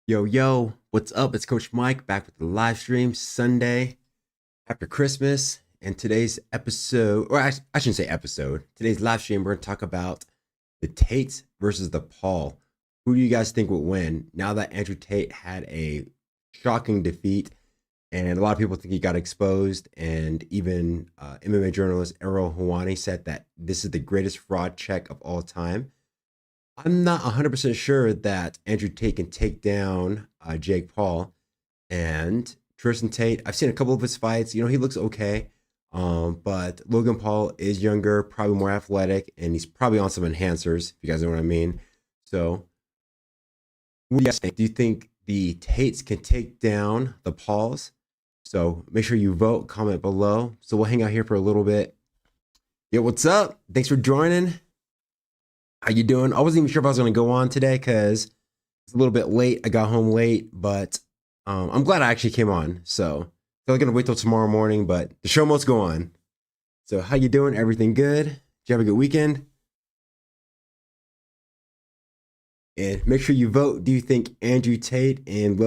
Yo, what's up? It's Coach Mike back with the live stream Sunday after Christmas. And today's episode, or I shouldn't say episode, today's live stream, we're going to talk about the Tates versus the Paul. Who do you guys think will win now that Andrew Tate had a shocking defeat? And a lot of people think he got exposed. And even MMA journalist Errol Hawani said that this is the greatest fraud check of all time. I'm not 100% sure that Andrew Tate can take down Jake Paul and Tristan Tate. I've seen a couple of his fights. He looks okay. But Logan Paul is younger, probably more athletic, and he's probably on some enhancers, if you guys know what I mean. So, what do you guys think? Do you think the Tates can take down the Pauls? So, make sure you vote, comment below. So, we'll hang out here for a little bit. Yo, what's up? Thanks for joining. How you doing? I wasn't even sure if I was going to go on today because it's a little bit late. I got home late, but I'm glad I actually came on. So I'm going to wait till tomorrow morning, but the show must go on. So how you doing? Everything good? Did you have a good weekend? And make sure you vote. Do you think Andrew Tate and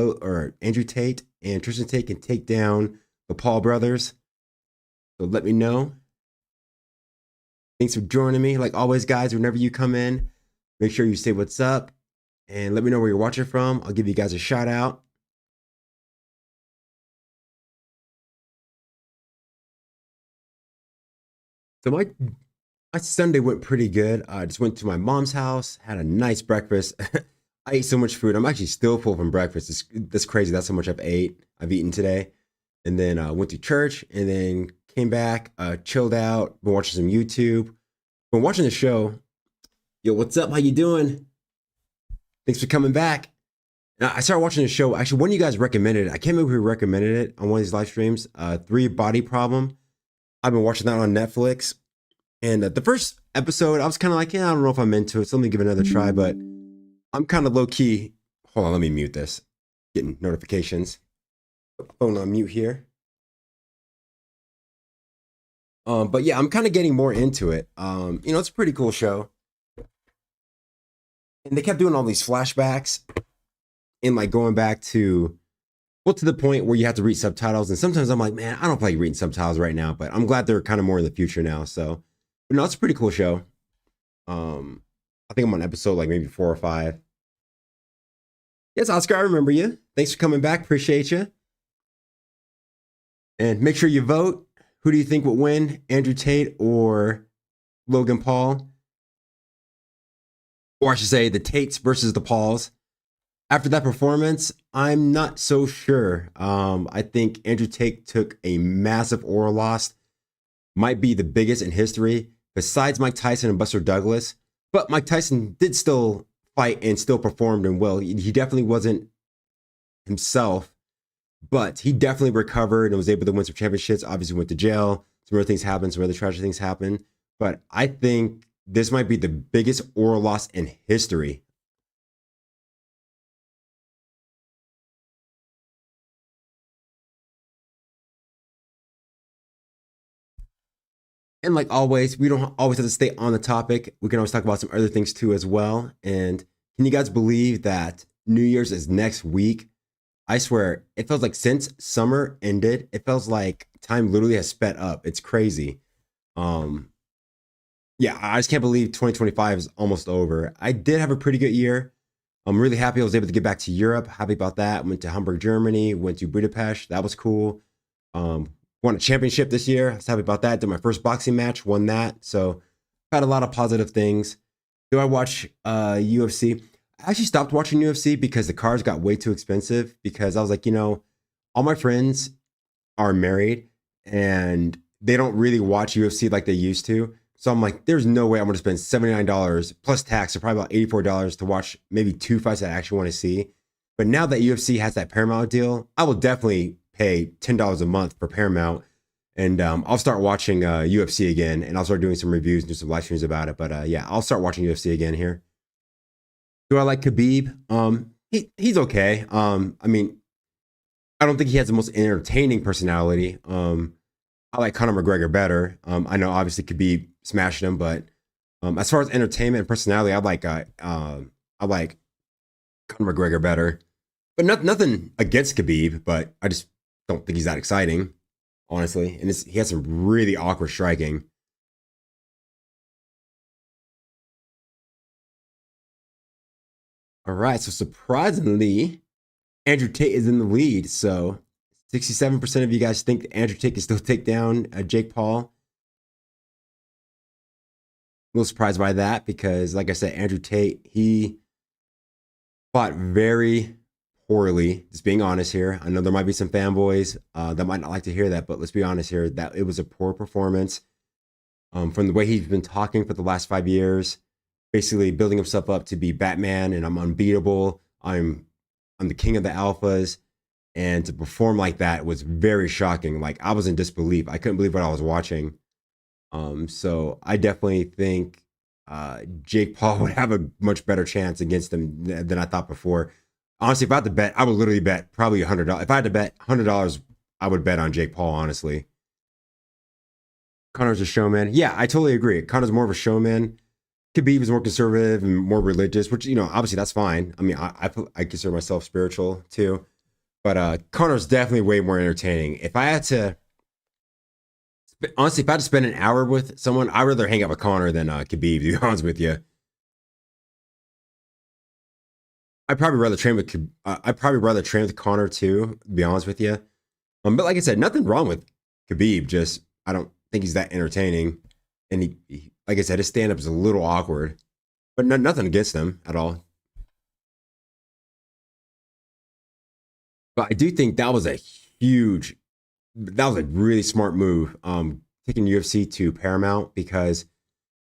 Tristan Tate can take down the Paul brothers? So let me know. Thanks for joining me. Like always, guys, whenever you come in, make sure you say what's up and let me know where you're watching from. I'll give you guys a shout out. So my Sunday went pretty good. I just went to my mom's house, had a nice breakfast. I ate so much food. I'm actually still full from breakfast. That's crazy. That's how much I've eaten today. And then went to church and then came back, chilled out, been watching some YouTube, been watching the show. Yo, what's up? How you doing? Thanks for coming back. And I started watching the show. Actually, one of you guys recommended it. I can't remember who recommended it on one of these live streams. 3 Body Problem. I've been watching that on Netflix. And the first episode, I was kind of like, yeah, I don't know if I'm into it. So let me give it another try. But I'm kind of low key. Hold on, let me mute this. Getting notifications. Phone on mute here. But yeah, I'm kind of getting more into it. It's a pretty cool show. And they kept doing all these flashbacks and like going back to the point where you have to read subtitles. And sometimes I'm like, man, I don't feel like reading subtitles right now, but I'm glad they're kind of more in the future now. So, it's a pretty cool show. I think I'm on episode like maybe 4 or 5. Yes, Oscar, I remember you. Thanks for coming back. Appreciate you. And make sure you vote. Who do you think will win, Andrew Tate or Logan Paul? Or I should say the Tates versus the Pauls. After that performance, I'm not so sure. I think Andrew Tate took a massive oral loss. Might be the biggest in history, besides Mike Tyson and Buster Douglas. But Mike Tyson did still fight and still performed and well. He definitely wasn't himself. But he definitely recovered and was able to win some championships. Obviously went to jail. Some other things happened. Some other tragic things happened. But I think this might be the biggest oral loss in history. And like always, we don't always have to stay on the topic. We can always talk about some other things too as well. And can you guys believe that New Year's is next week? I swear, it feels like since summer ended, it feels like time literally has sped up. It's crazy. Yeah, I just can't believe 2025 is almost over. I did have a pretty good year. I'm really happy I was able to get back to Europe. Happy about that. Went to Hamburg, Germany. Went to Budapest. That was cool. Won a championship this year. I was happy about that. Did my first boxing match. Won that. So had a lot of positive things. Do I watch UFC? I actually stopped watching UFC because the cars got way too expensive because I was like, all my friends are married and they don't really watch UFC like they used to. So I'm like, there's no way I'm going to spend $79 plus tax, so probably about $84 to watch maybe 2 fights that I actually want to see. But now that UFC has that Paramount deal, I will definitely pay $10 a month for Paramount. And I'll start watching UFC again and I'll start doing some reviews and do some live streams about it. But yeah, I'll start watching UFC again here. Do I like Khabib? He's okay. I mean, I don't think he has the most entertaining personality. I like Conor McGregor better. I know obviously Khabib smashed him, but as far as entertainment and personality, I like Conor McGregor better. But nothing against Khabib, but I just don't think he's that exciting, honestly. And he has some really awkward striking. All right, so surprisingly, Andrew Tate is in the lead. So 67% of you guys think that Andrew Tate can still take down Jake Paul. A little surprised by that because, like I said, Andrew Tate, he fought very poorly. Just being honest here. I know there might be some fanboys that might not like to hear that, but let's be honest here. That it was a poor performance. From the way he's been talking for the last 5 years, basically building himself up to be Batman and I'm unbeatable. I'm the king of the alphas. And to perform like that was very shocking. Like I was in disbelief. I couldn't believe what I was watching. So I definitely think Jake Paul would have a much better chance against him than I thought before. Honestly, if I had to bet, I would literally bet probably $100. If I had to bet $100, I would bet on Jake Paul, honestly. Connor's a showman. Yeah, I totally agree. Connor's more of a showman. Khabib is more conservative and more religious, which, obviously that's fine. I mean, I consider myself spiritual too. But Connor's definitely way more entertaining. If I had to, honestly, if I had to spend an hour with someone, I'd rather hang out with Connor than Khabib, to be honest with you. I'd probably rather train with Connor too, to be honest with you. But like I said, nothing wrong with Khabib. Just I don't think he's that entertaining, and like I said, his stand up is a little awkward, but nothing against him at all. But I do think that was a really smart move. Taking UFC to Paramount because,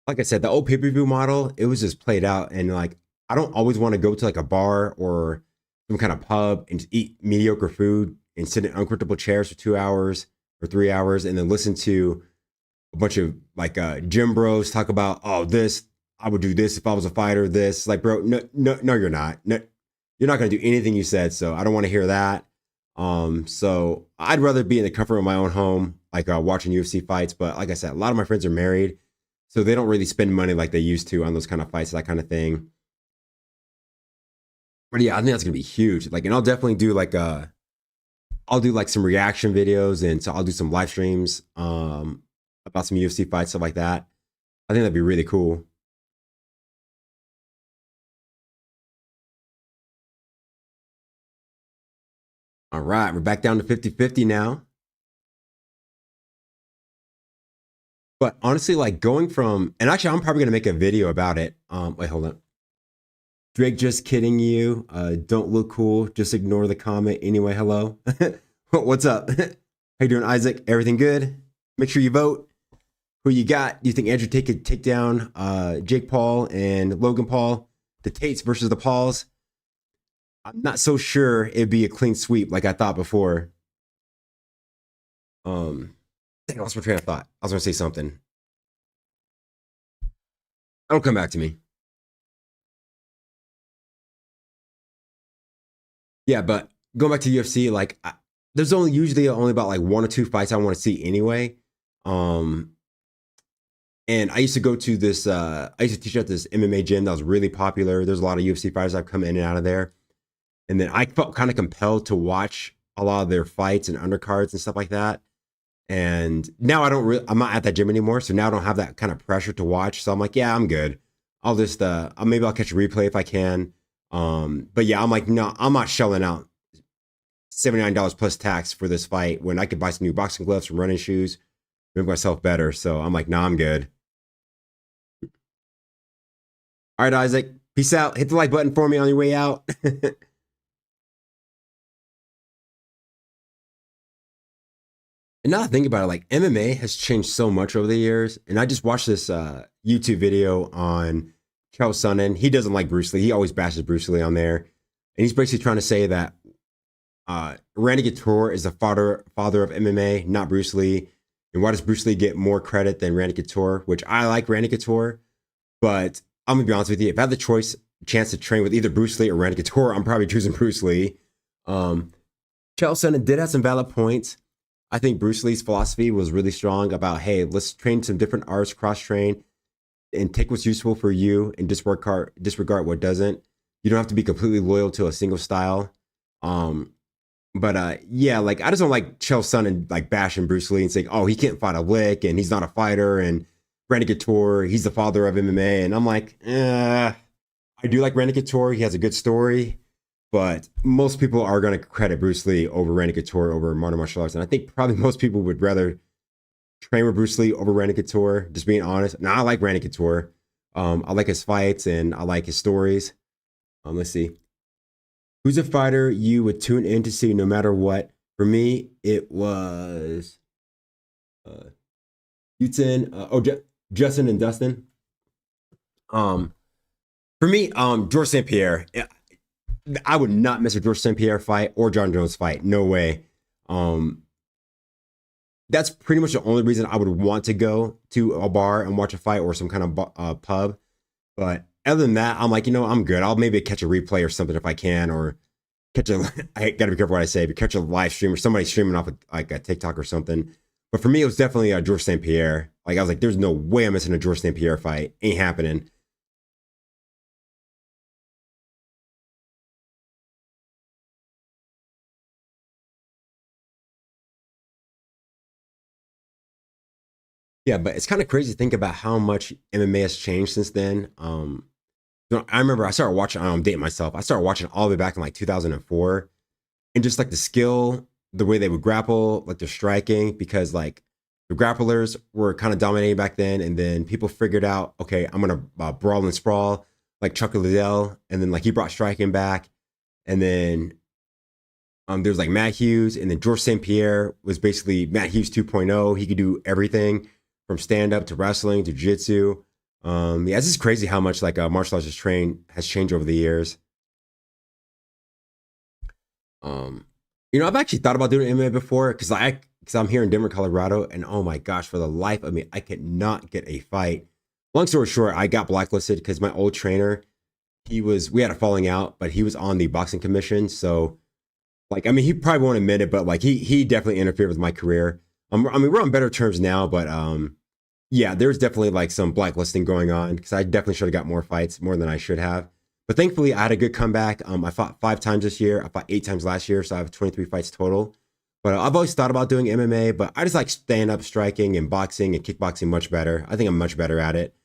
like I said, the old pay per view model, it was just played out, and like I don't always want to go to like a bar or some kind of pub and just eat mediocre food and sit in uncomfortable chairs for 2 hours or 3 hours and then listen to a bunch of like gym bros talk about, oh, this, I would do this if I was a fighter, this. Like, bro, no, you're not. No, you're not going to do anything you said. So I don't want to hear that. So I'd rather be in the comfort of my own home, like watching UFC fights. But like I said, a lot of my friends are married, so they don't really spend money like they used to on those kind of fights, that kind of thing. But yeah, I think that's gonna be huge. Like, and I'll definitely do like I'll do like some reaction videos, and so I'll do some live streams about some UFC fights, stuff like that. I think that'd be really cool. All right, we're back down to 50-50 now. But honestly, like going from, and actually, I'm probably gonna make a video about it. Wait, hold on. Drake, just kidding you. Don't look cool. Just ignore the comment. Anyway, hello. What's up? How you doing, Isaac? Everything good? Make sure you vote. Who you got? Do you think Andrew Tate could take down Jake Paul and Logan Paul? The Tates versus the Pauls? I'm not so sure it'd be a clean sweep like I thought before. I lost my train of thought. I was gonna say something. It'll come back to me. Yeah, but going back to UFC, like there's usually only about like 1 or 2 fights I want to see anyway. And I used to go to this. I used to teach at this MMA gym that was really popular. There's a lot of UFC fighters that come in and out of there, and then I felt kind of compelled to watch a lot of their fights and undercards and stuff like that. And now I'm not at that gym anymore, so now I don't have that kind of pressure to watch. So I'm like, yeah, I'm good. I'll just maybe I'll catch a replay if I can. But yeah, I'm like, no, I'm not shelling out $79 plus tax for this fight when I could buy some new boxing gloves, some running shoes, make myself better. So I'm like, nah, I'm good. All right, Isaac, peace out. Hit the like button for me on your way out. And now I think about it, like MMA has changed so much over the years. And I just watched this YouTube video on Chael Sonnen. He doesn't like Bruce Lee. He always bashes Bruce Lee on there. And he's basically trying to say that Randy Couture is the father of MMA, not Bruce Lee. And why does Bruce Lee get more credit than Randy Couture? Which I like Randy Couture, but I'm gonna be honest with you. If I had the chance to train with either Bruce Lee or Randy Couture, I'm probably choosing Bruce Lee. Chael Sonnen did have some valid points. I think Bruce Lee's philosophy was really strong about, hey, let's train some different arts, cross train, and take what's useful for you and disregard what doesn't. You don't have to be completely loyal to a single style. Um, but yeah, like I just don't like Chael Sonnen and like bashing Bruce Lee and saying, oh, he can't fight a lick and he's not a fighter, and Randy Couture, he's the father of MMA. And I'm like, I do like Randy Couture. He has a good story, but most people are going to credit Bruce Lee over Randy Couture over modern martial arts. And I think probably most people would rather train with Bruce Lee over Randy Couture, just being honest. Now, I like Randy Couture. I like his fights and I like his stories. Let's see. Who's a fighter you would tune in to see no matter what? For me, it was Houston. Justin and Dustin. For me, George St. Pierre. I would not miss a George St. Pierre fight or John Jones fight. No way. That's pretty much the only reason I would want to go to a bar and watch a fight or some kind of pub. But other than that, I'm like, I'm good. I'll maybe catch a replay or something if I can, or catch a. I gotta be careful what I say, but catch a live stream or somebody streaming off like a TikTok or something. But for me, it was definitely a George St. Pierre. Like I was like, there's no way I'm missing a George St. Pierre fight. Ain't happening. Yeah, but it's kind of crazy to think about how much MMA has changed since then. I remember I started watching. I'm dating myself. I started watching all the way back in like 2004, and just like the skill, the way they would grapple, like their striking, because like the grapplers were kind of dominating back then, and then people figured out, okay, I'm gonna brawl and sprawl like Chuck Liddell, and then like he brought striking back, and then there's like Matt Hughes, and then George St. Pierre was basically Matt Hughes 2.0. He could do everything from stand up to wrestling to jiu-jitsu. Yeah, it's just crazy how much like martial arts has changed over the years. Um, I've actually thought about doing MMA before because I'm here in Denver, Colorado, and oh my gosh, for the life of me, I could not get a fight. Long story short, I got blacklisted because my old trainer, we had a falling out, but he was on the boxing commission, so like I mean, he probably won't admit it, but like he definitely interfered with my career. I mean, we're on better terms now, but yeah, there's definitely like some blacklisting going on because I definitely should have got more fights, more than I should have. But thankfully, I had a good comeback. I fought 5 times this year. I fought 8 times last year, so I have 23 fights total. But I've always thought about doing MMA, but I just like stand-up striking and boxing and kickboxing much better. I think I'm much better at it.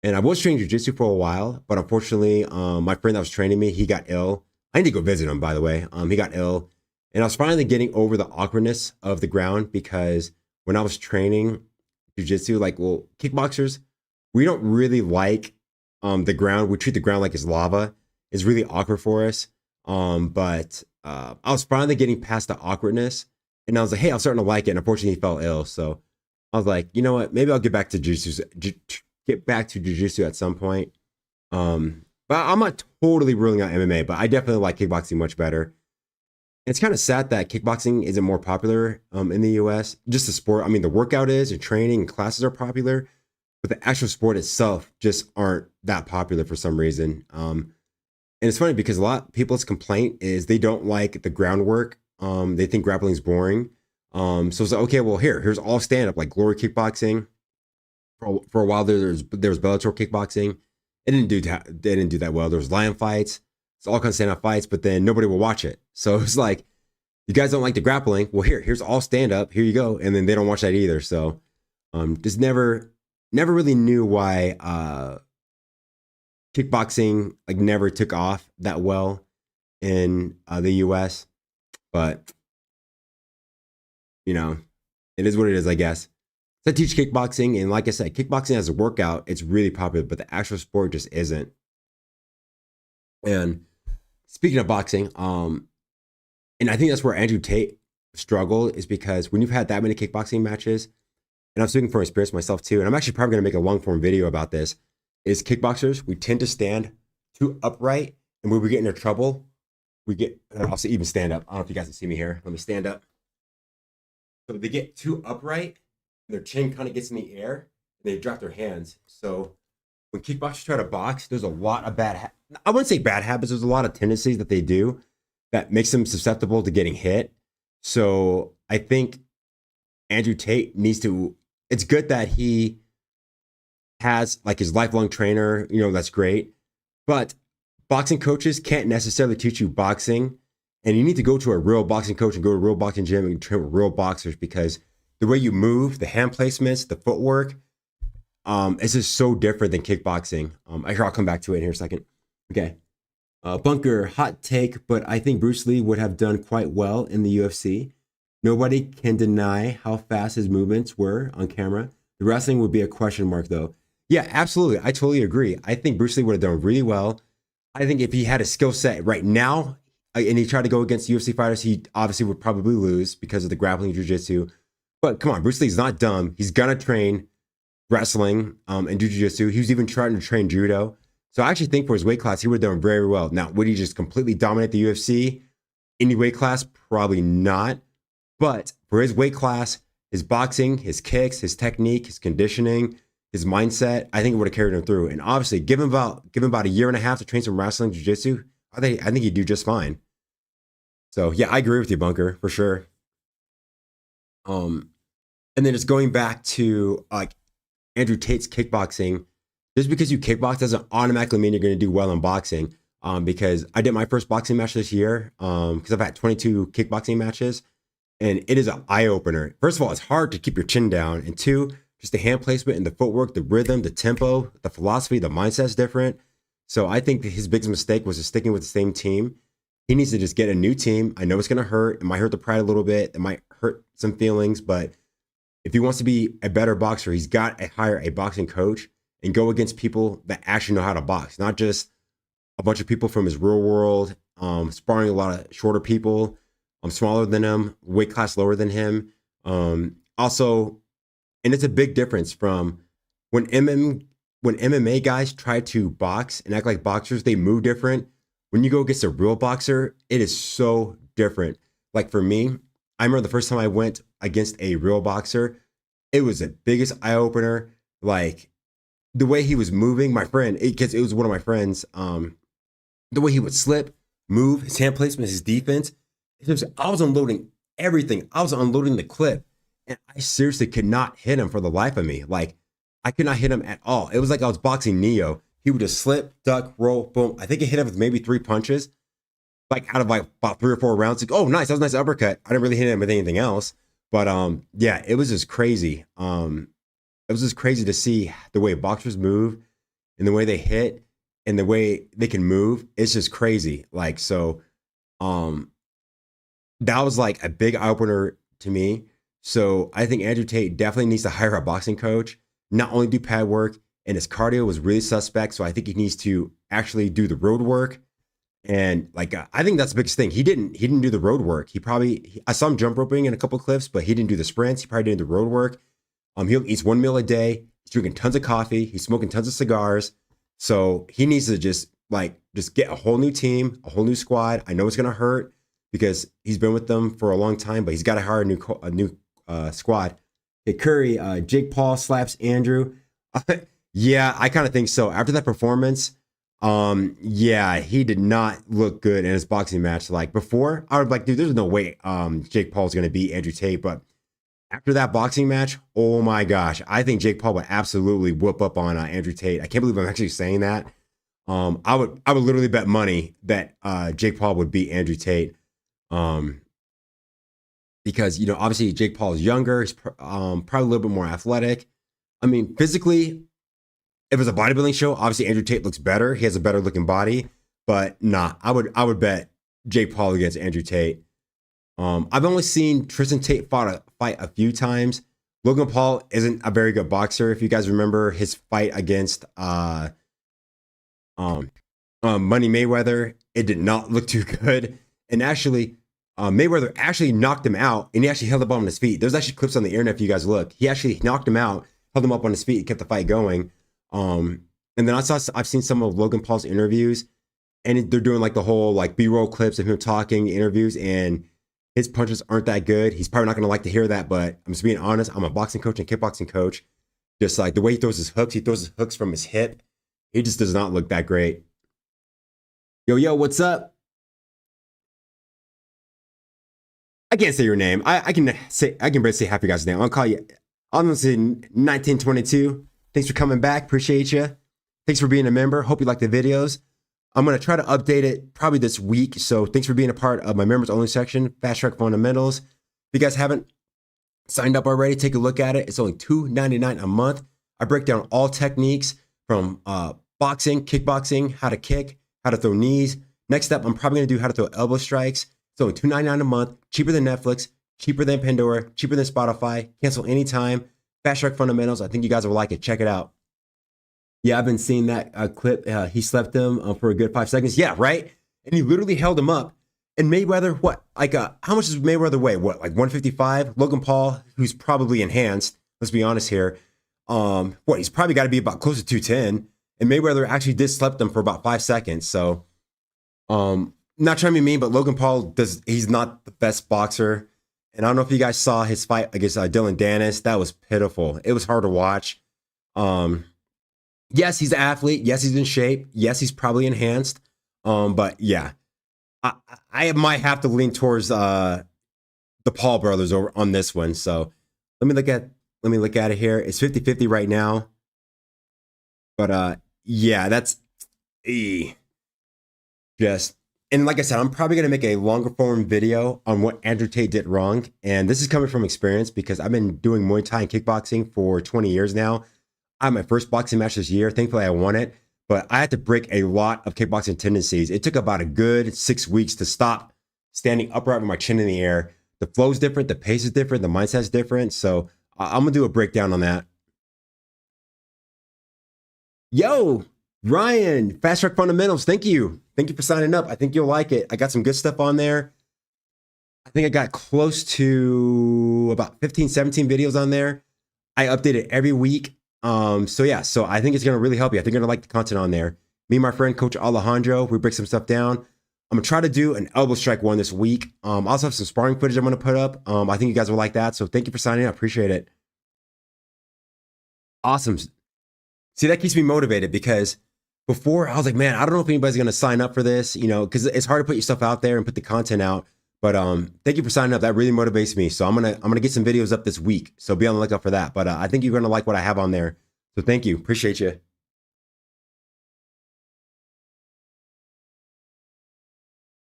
And I was training jiu-jitsu for a while, but unfortunately, my friend that was training me, he got ill. I need to go visit him, by the way. He got ill. And I was finally getting over the awkwardness of the ground because when I was training jiu-jitsu, like, well, kickboxers, we don't really like the ground. We treat the ground like it's lava. It's really awkward for us. But I was finally getting past the awkwardness, and I was like, hey, I'm starting to like it. And unfortunately, he fell ill. So I was like, you know what? Maybe I'll get back to jiu-jitsu at some point. But I'm not totally ruling out MMA, but I definitely like kickboxing much better. It's kind of sad that kickboxing isn't more popular in the US. Just the sport, I mean, the workout is, and training and classes are popular, but the actual sport itself just aren't that popular for some reason. And it's funny because a lot of people's complaint is they don't like the groundwork. They think grappling is boring. So it's like, okay, well, here's all stand up, like Glory Kickboxing. For a while there was Bellator Kickboxing. They didn't do that well. There was lion fights. It's all kinds of stand up fights, but then nobody will watch it. So it's like, you guys don't like the grappling. Well, here's all stand up. Here you go. And then they don't watch that either. So just never really knew why kickboxing like never took off that well in the US. But it is what it is, I guess. So I teach kickboxing, and like I said, kickboxing as a workout, it's really popular, but the actual sport just isn't. And speaking of boxing, and I think that's where Andrew Tate struggled, is because when you've had that many kickboxing matches, and I'm speaking from experience myself too, and I'm actually probably going to make a long form video about this, is kickboxers, we tend to stand too upright, and when we get into trouble, I'll say even stand up. I don't know if you guys can see me here. Let me stand up. So they get too upright, and their chin kind of gets in the air, and they drop their hands. So when kickboxers try to box, there's a lot of I wouldn't say bad habits. There's a lot of tendencies that they do that makes them susceptible to getting hit. So I think Andrew Tate needs to, it's good that he has like his lifelong trainer, that's great. But boxing coaches can't necessarily teach you boxing And you need to go to a real boxing coach and go to a real boxing gym and train with real boxers, because the way you move, the hand placements, the footwork, it's just so different than kickboxing. I'll come back to it in here in a second. Okay. Bunker, hot take, but I think Bruce Lee would have done quite well in the UFC. Nobody can deny how fast his movements were on camera. The wrestling would be a question mark, though. Yeah, absolutely. I totally agree. I think Bruce Lee would have done really well. I think if he had a skill set right now and he tried to go against UFC fighters, he obviously would probably lose because of the grappling jiu-jitsu. But come on, Bruce Lee's not dumb. He's going to train wrestling and jiu-jitsu. He was even trying to train judo. So I actually think for his weight class, he would have done very well. Now, would he just completely dominate the UFC? Any weight class? Probably not. But for his weight class, his boxing, his kicks, his technique, his conditioning, his mindset, I think it would have carried him through. And obviously, give him about a year and a half to train some wrestling, jiu-jitsu, I think he'd do just fine. So yeah, I agree with you, Bunker, for sure. And then just going back to like Andrew Tate's kickboxing, just because you kickbox doesn't automatically mean you're going to do well in boxing. Because I did my first boxing match this year, because I've had 22 kickboxing matches, and it is an eye opener. First of all, it's hard to keep your chin down, and two, just the hand placement and the footwork, the rhythm, the tempo, the philosophy, the mindset's different. So I think that his biggest mistake was just sticking with the same team. He needs to just get a new team. I know it's going to hurt. It might hurt the pride a little bit. It might hurt some feelings, but if he wants to be a better boxer, he's got to hire a boxing coach and go against people that actually know how to box, not just a bunch of people from his real world, sparring a lot of shorter people, smaller than him, weight class lower than him. Also, and it's a big difference from when MMA guys try to box and act like boxers, they move different. When you go against a real boxer, it is so different. Like for me, I remember the first time I went against a real boxer, it was the biggest eye opener. Like the way he was moving, my friend, because it was one of my friends, the way he would slip, move, his hand placement, his defense. I was unloading everything. I was unloading the clip, and I seriously could not hit him for the life of me. Like I could not hit him at all. It was like I was boxing Neo. He would just slip, duck, roll, boom. I think I hit him with maybe 3 punches, like out of like about 3 or 4 rounds. Like, oh, nice, that was a nice uppercut. I didn't really hit him with anything else, but yeah, it was just crazy. It was just crazy to see the way boxers move and the way they hit and the way they can move. It's just crazy. Like so, that was like a big eye opener to me. So I think Andrew Tate definitely needs to hire a boxing coach, not only do pad work, and his cardio was really suspect. So I think he needs to actually do the road work. And like, I think that's the biggest thing. He didn't do the road work. I saw him jump roping in a couple of clips, but he didn't do the sprints. He probably didn't do the road work. He eats 1 meal a day. He's drinking tons of coffee. He's smoking tons of cigars. So he needs to just get a whole new team, a whole new squad. I know it's going to hurt because he's been with them for a long time, but he's got to hire a new squad. Hey, Curry, Jake Paul slaps Andrew. Yeah, I kind of think so. After that performance, yeah, he did not look good in his boxing match. Like before, I would like, dude, there's no way Jake Paul's going to beat Andrew Tate. But after that boxing match, oh my gosh, I think Jake Paul would absolutely whoop up on Andrew Tate. I can't believe I'm actually saying that. I would literally bet money that Jake Paul would beat Andrew Tate. Because, obviously Jake Paul is younger. He's probably a little bit more athletic. I mean, physically, if it's a bodybuilding show, obviously Andrew Tate looks better. He has a better looking body. But nah, I would bet Jake Paul against Andrew Tate. I've only seen Tristan Tate fight a few times. Logan Paul isn't a very good boxer. If you guys remember his fight against Money Mayweather, it did not look too good. And actually, Mayweather actually knocked him out, and he actually held him up on his feet. There's actually clips on the internet if you guys look. He actually knocked him out, held him up on his feet, and kept the fight going. And then I've seen some of Logan Paul's interviews, and they're doing like the whole like B-roll clips of him talking, interviews, and his punches aren't that good. He's probably not going to like to hear that, but I'm just being honest. I'm a boxing coach and kickboxing coach. Just like the way he throws his hooks from his hip. He just does not look that great. Yo, what's up? I can't say your name. I can barely say half your guys' name. I'll call you. I'm gonna say 1922. Thanks for coming back. Appreciate you. Thanks for being a member. Hope you like the videos. I'm going to try to update it probably this week. So thanks for being a part of my members only section, Fast Track Fundamentals. If you guys haven't signed up already, take a look at it. It's only $2.99 a month. I break down all techniques from boxing, kickboxing, how to kick, how to throw knees. Next up, I'm probably going to do how to throw elbow strikes. It's only $2.99 a month, cheaper than Netflix, cheaper than Pandora, cheaper than Spotify. Cancel anytime. Fast Track Fundamentals. I think you guys will like it. Check it out. Yeah, I've been seeing that clip. He slept him for a good 5 seconds. Yeah, right? And he literally held him up. And Mayweather, what? Like, how much does Mayweather weigh? What, like 155? Logan Paul, who's probably enhanced, let's be honest here. He's probably got to be about close to 210. And Mayweather actually did slept him for about 5 seconds. So, not trying to be mean, but Logan Paul he's not the best boxer. And I don't know if you guys saw his fight against Dylan Dennis. That was pitiful. It was hard to watch. Yes, he's an athlete. Yes, he's in shape. Yes, he's probably enhanced. But yeah, I might have to lean towards the Paul brothers over on this one. So let me look at it here. It's 50-50 right now. But yeah, that's just. And like I said, I'm probably going to make a longer form video on what Andrew Tate did wrong. And this is coming from experience because I've been doing Muay Thai and kickboxing for 20 years now. I had my first boxing match this year. Thankfully, I won it. But I had to break a lot of kickboxing tendencies. It took about a good 6 weeks to stop standing upright with my chin in the air. The flow is different. The pace is different. The mindset's different. So I'm going to do a breakdown on that. Yo, Ryan, Fast Track Fundamentals. Thank you. Thank you for signing up. I think you'll like it. I got some good stuff on there. I think I got close to about 15, 17 videos on there. I update it every week. So I think it's going to really help you. I think you're going to like the content on there. Me and my friend, Coach Alejandro, we break some stuff down. I'm going to try to do an elbow strike one this week. I also have some sparring footage I'm going to put up. I think you guys will like that. So thank you for signing up. Appreciate it. Awesome. See, that keeps me motivated because before I was like, man, I don't know if anybody's going to sign up for this, because it's hard to put your stuff out there and put the content out. But thank you for signing up. That really motivates me. So I'm gonna get some videos up this week. So be on the lookout for that. But I think you're gonna like what I have on there. So thank you. Appreciate you.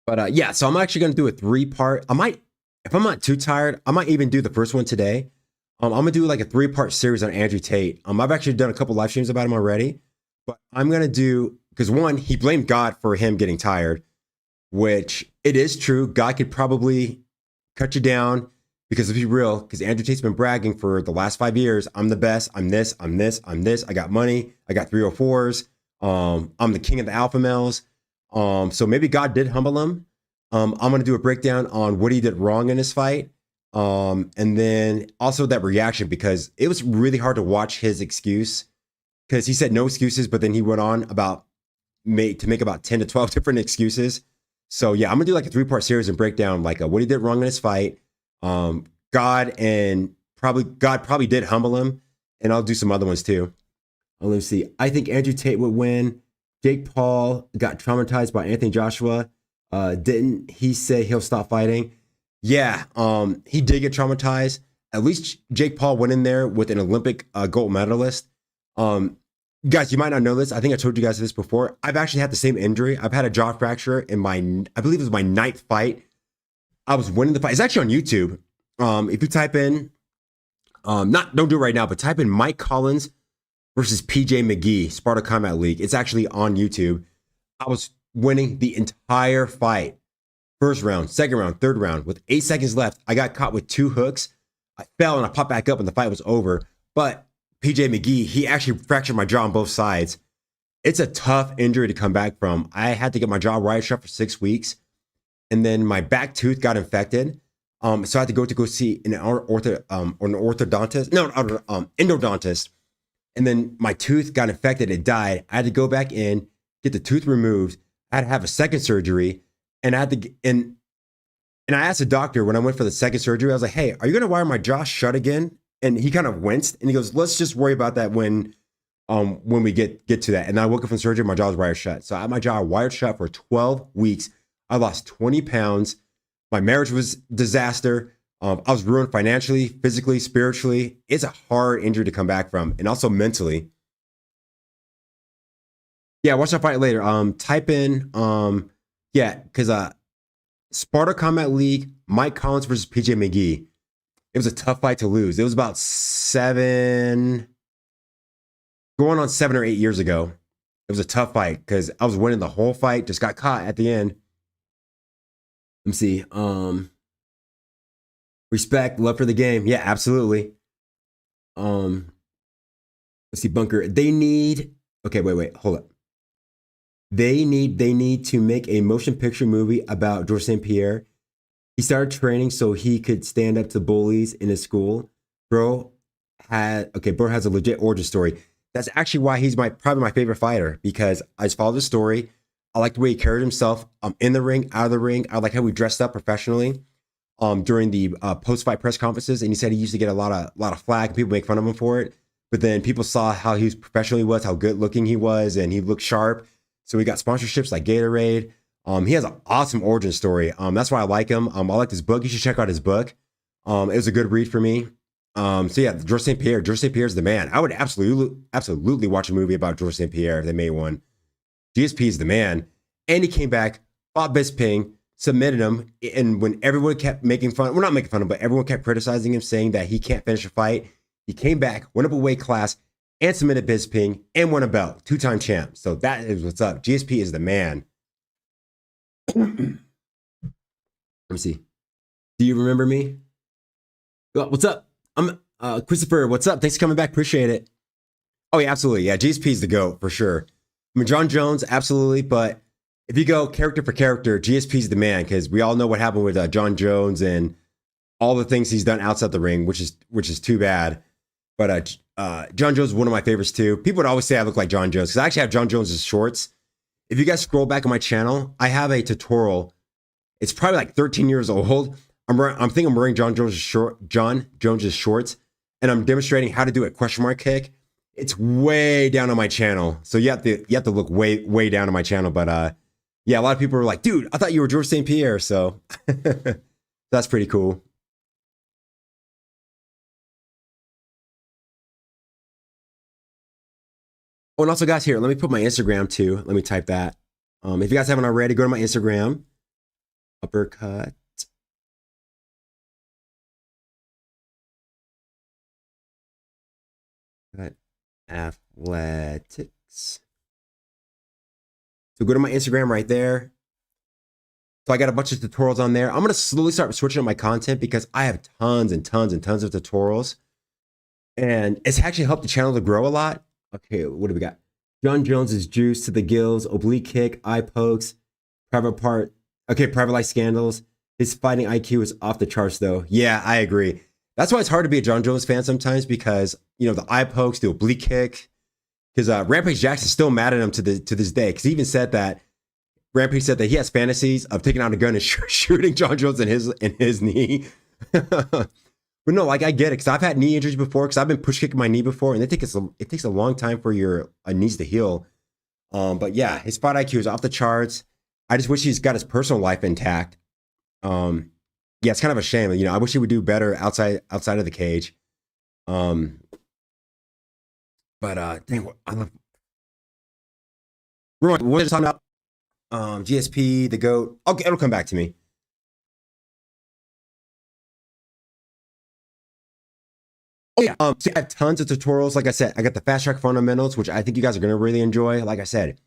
But yeah, so I'm actually gonna do a 3-part. If I'm not too tired, I might even do the first one today. I'm gonna do like a 3-part series on Andrew Tate. I've actually done a couple live streams about him already. But I'm gonna do, because one, he blamed God for him getting tired, which it is true. God could probably cut you down because to be real, because Andrew Tate's been bragging for the last 5 years. I'm the best. I'm this. I'm this. I'm this. I got money. I got 304s. I'm the king of the alpha males. So maybe God did humble him. I'm going to do a breakdown on what he did wrong in his fight. And then also that reaction, because it was really hard to watch his excuse because he said no excuses, but then he went on to make about 10 to 12 different excuses. So yeah, I'm gonna do like a 3-part series and break down like what he did wrong in his fight. God probably did humble him, and I'll do some other ones too. Let me see. I think Andrew Tate would win. Jake Paul got traumatized by Anthony Joshua. Didn't he say he'll stop fighting? Yeah, he did get traumatized. At least Jake Paul went in there with an Olympic gold medalist. Guys, you might not know this. I think I told you guys this before. I've actually had the same injury. I've had a jaw fracture in I believe it was my 9th fight. I was winning the fight. It's actually on YouTube. If you type in, don't do it right now, but type in Mike Collins versus PJ McGee, Sparta Combat League. It's actually on YouTube. I was winning the entire fight. First round, second round, third round. With 8 seconds left, I got caught with 2 hooks. I fell and I popped back up and the fight was over. But PJ McGee, he actually fractured my jaw on both sides. It's a tough injury to come back from. I had to get my jaw wired shut for 6 weeks. And then my back tooth got infected. So I had to go see an orthodontist, endodontist. And then my tooth got infected. It died. I had to go back in, get the tooth removed. I had to have a second surgery. And I had to, and I asked the doctor when I went for the second surgery, I was like, hey, are you going to wire my jaw shut again? And he kind of winced and he goes, let's just worry about that when we get to that. And I woke up from surgery, my jaw was wired shut. So I had my jaw wired shut for 12 weeks. I lost 20 pounds. My marriage was disaster. I was ruined financially, physically, spiritually. It's a hard injury to come back from, and also mentally. Yeah, watch that fight later. Type in yeah, because Sparta Combat League, Mike Collins versus PJ McGee. It was a tough fight to lose. It was about going on 7 or 8 years ago. It was a tough fight because I was winning the whole fight, just got caught at the end. Let me see. Respect, love for the game. Yeah, absolutely. Let's see, Bunker. They need. Okay, wait, hold up. They need to make a motion picture movie about Georges St. Pierre. He started training so he could stand up to bullies in his school. Bro has a legit origin story. That's actually why he's probably my favorite fighter, because I just followed the story. I like the way he carried himself in the ring, out of the ring. I like how he dressed up professionally during the post-fight press conferences. And he said he used to get a lot of flack. People make fun of him for it. But then people saw how he professionally was, how good looking he was, and he looked sharp. So he got sponsorships like Gatorade. He has an awesome origin story. That's why I like him. I like his book. You should check out his book. It was a good read for me. So yeah, Georges St. Pierre. Georges St. Pierre is the man. I would absolutely watch a movie about Georges St. Pierre if they made one. GSP is the man. And he came back, fought Bisping, submitted him, and when everyone kept making fun, well, not making fun of him, but everyone kept criticizing him, saying that he can't finish a fight, he came back, went up a weight class, and submitted Bisping, and won a belt, 2-time champ. So that is what's up. GSP is the man. Let me see. Do you remember me? What's up? I'm Christopher. What's up? Thanks for coming back. Appreciate it. Oh yeah, absolutely. Yeah, GSP is the GOAT for sure. I mean, John Jones, absolutely. But if you go character for character, GSP is the man, because we all know what happened with John Jones and all the things he's done outside the ring, which is too bad. But John Jones is one of my favorites too. People would always say I look like John Jones, because I actually have John Jones's shorts. If you guys scroll back on my channel, I have a tutorial. It's probably like 13 years old. I'm wearing John Jones's shorts, and I'm demonstrating how to do a question mark kick. It's way down on my channel, so you have to look way down on my channel. But yeah, a lot of people are like, dude, I thought you were Georges St. Pierre. So that's pretty cool. Oh, and also, guys, here, let me put my Instagram too. Let me type that. If you guys haven't already, go to my Instagram. Uppercut. Athletics. So go to my Instagram right there. So I got a bunch of tutorials on there. I'm going to slowly start switching up my content, because I have tons and tons and tons of tutorials. And it's actually helped the channel to grow a lot. Okay, what do we got? John Jones's juice to the gills, oblique kick, eye pokes, private part. Okay, private life scandals. His fighting IQ is off the charts, though. Yeah, I agree. That's why it's hard to be a John Jones fan sometimes, because, you know, the eye pokes, the oblique kick. Because Rampage Jackson's still mad at him to this day. Because he even said that, Rampage said that he has fantasies of taking out a gun and shooting John Jones in his knee. But no, like, I get it, because I've had knee injuries before, because I've been push kicking my knee before, and it takes a long time for your knees to heal. But yeah, his fight IQ is off the charts. I just wish he's got his personal life intact. Yeah, it's kind of a shame. You know, I wish he would do better outside of the cage. But dang, I love. What are you talking about? GSP, the GOAT. Okay, it'll come back to me. Oh yeah. So I have tons of tutorials. Like I said, I got the fast track fundamentals, which I think you guys are gonna really enjoy. Like I said,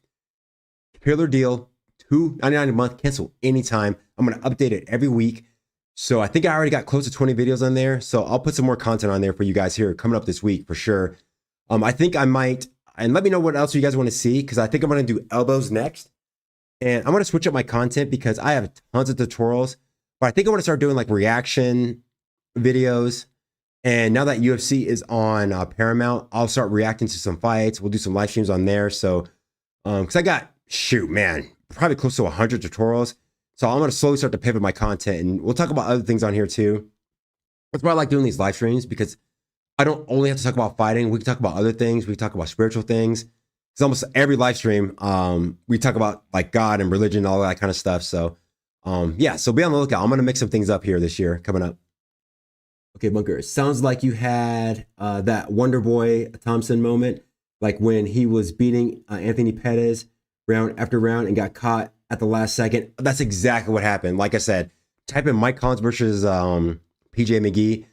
killer deal, $2.99 a month, cancel anytime. I'm gonna update it every week. So I think I already got close to 20 videos on there. So I'll put some more content on there for you guys here coming up this week for sure. I think I might, and let me know what else you guys want to see, because I think I'm gonna do elbows next. And I'm gonna switch up my content, because I have tons of tutorials, but I think I'm gonna start doing like reaction videos. And now that UFC is on Paramount, I'll start reacting to some fights. We'll do some live streams on there. So, because I got, probably close to 100 tutorials. So I'm going to slowly start to pivot my content, and we'll talk about other things on here too. That's why I like doing these live streams, because I don't only have to talk about fighting. We can talk about other things. We can talk about spiritual things. Because almost every live stream, we talk about like God and religion, all that kind of stuff. So, yeah, so be on the lookout. I'm going to mix some things up here this year coming up. Okay, Bunker, it sounds like you had that Wonder Boy Thompson moment. like when he was beating Anthony Pettis round after round and got caught at the last second. That's exactly what happened. Like I said, type in Mike Collins versus PJ McGee.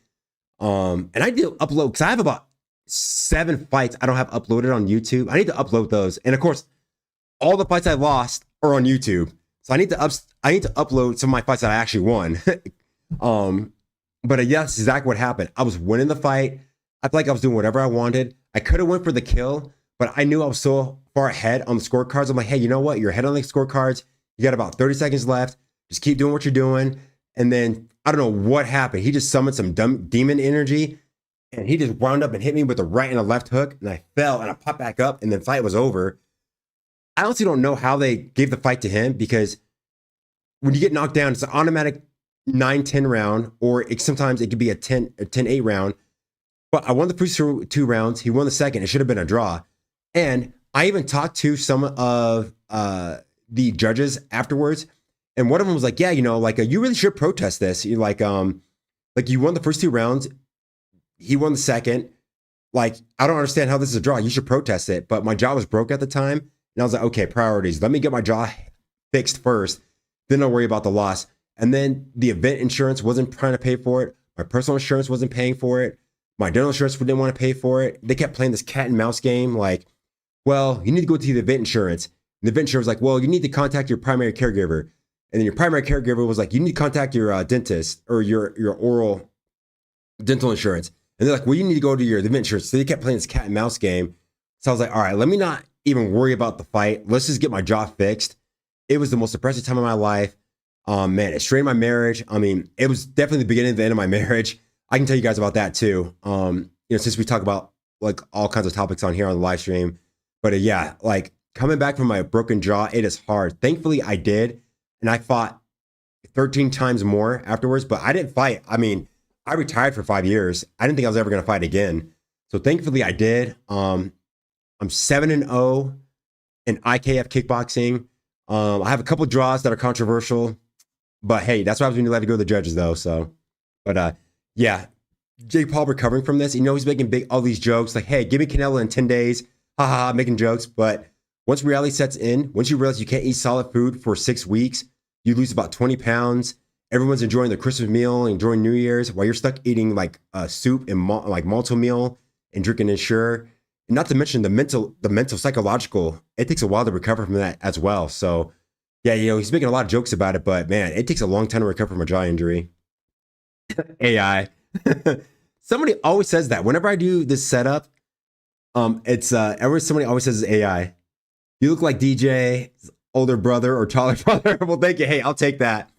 And I do upload because I have about 7 fights I don't have uploaded on YouTube. I need to upload those. And of course, all the fights I lost are on YouTube. So I need to upload some of my fights that I actually won. But yeah, that's exactly what happened. I was winning the fight. I felt like I was doing whatever I wanted. I could have went for the kill, but I knew I was so far ahead on the scorecards. I'm like, hey, you know what? You're ahead on the scorecards. You got about 30 seconds left. Just keep doing what you're doing. And then I don't know what happened. He just summoned some dumb demon energy, and he just wound up and hit me with a right and a left hook, and I fell and I popped back up, and the fight was over. I honestly don't know how they gave the fight to him, because when you get knocked down, it's an automatic 9-10 round, or sometimes it could be a 10-8 round. But I won the first 2 rounds. He won the second. It should have been a draw. And I even talked to some of the judges afterwards, and one of them was like, "Yeah, you know, like you really should protest this. You like you won the first 2 rounds. He won the second. Like, I don't understand how this is a draw. You should protest it." But my jaw was broke at the time, and I was like, "Okay, priorities. Let me get my jaw fixed first. Then I'll worry about the loss." And then the event insurance wasn't trying to pay for it. My personal insurance wasn't paying for it. My dental insurance didn't want to pay for it. They kept playing this cat and mouse game. Like, well, you need to go to the event insurance. And the event insurance was like, well, you need to contact your primary caregiver. And then your primary caregiver was like, you need to contact your dentist or your oral dental insurance. And they're like, well, you need to go to your event insurance. So they kept playing this cat and mouse game. So I was like, all right, let me not even worry about the fight. Let's just get my jaw fixed. It was the most depressing time of my life. Man, it strained my marriage. I mean, it was definitely the beginning of the end of my marriage. I can tell you guys about that too. Since we talk about like all kinds of topics on here on the live stream. But yeah, like coming back from my broken jaw, it is hard. Thankfully, I did. And I fought 13 times more afterwards, but I didn't fight. I mean, I retired for 5 years. I didn't think I was ever going to fight again. So thankfully I did. I'm 7-0 in IKF kickboxing. I have a couple draws that are controversial, but hey, that's what I was going to let it go to the judges though. So, but yeah, Jake Paul recovering from this. You know, he's making all these jokes like, hey, give me Canelo in 10 days. Haha, making jokes. But once reality sets in, once you realize you can't eat solid food for 6 weeks, you lose about 20 pounds. Everyone's enjoying their Christmas meal, enjoying New Year's, while you're stuck eating like soup and like malto meal and drinking Ensure. And not to mention the mental, psychological. It takes a while to recover from that as well. So yeah, you know, he's making a lot of jokes about it, but man, it takes a long time to recover from a jaw injury. AI. Somebody always says that whenever I do this setup. Somebody always says it's AI. You look like DJ's older brother or taller brother. Well, thank you. Hey, I'll take that.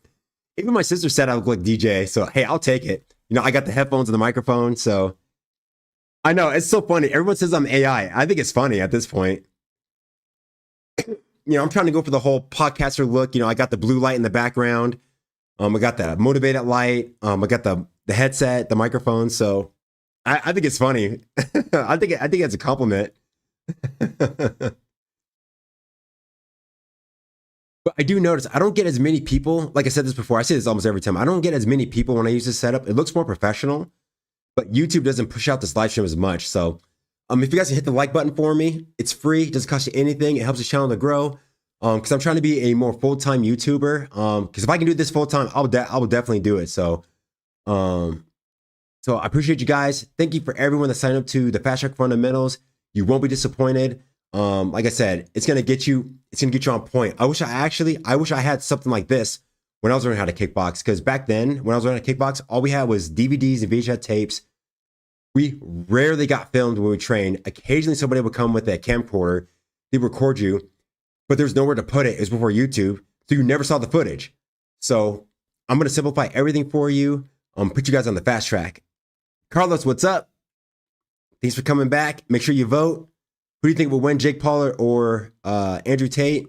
Even my sister said I look like DJ. So, hey, I'll take it. You know, I got the headphones and the microphone. So I know it's so funny. Everyone says I'm AI. I think it's funny at this point. You know, I'm trying to go for the whole podcaster look. You know, I got the blue light in the background. I got the motivated light. I got the headset, the microphone. So I think it's funny. I think it's a compliment. But I do notice I don't get as many people. Like I said this before, I say this almost every time. I don't get as many people when I use this setup. It looks more professional, but YouTube doesn't push out this live stream as much. So if you guys can hit the like button for me, it's free. It doesn't cost you anything. It helps the channel to grow. Because I'm trying to be a more full-time YouTuber. Because if I can do this full-time, I will definitely do it. So I appreciate you guys. Thank you for everyone that signed up to the Fast Track Fundamentals. You won't be disappointed. Like I said, it's gonna get you on point. I wish I had something like this when I was learning how to kickbox. Because back then, when I was learning how to kickbox, all we had was DVDs and VHS tapes. We rarely got filmed when we trained. Occasionally, somebody would come with a camcorder. They record you, but there's nowhere to put it. It was before YouTube, so you never saw the footage. So I'm gonna simplify everything for you. Put you guys on the fast track. Carlos, what's up? Thanks for coming back. Make sure you vote. Who do you think will win, Jake Paul or Andrew Tate?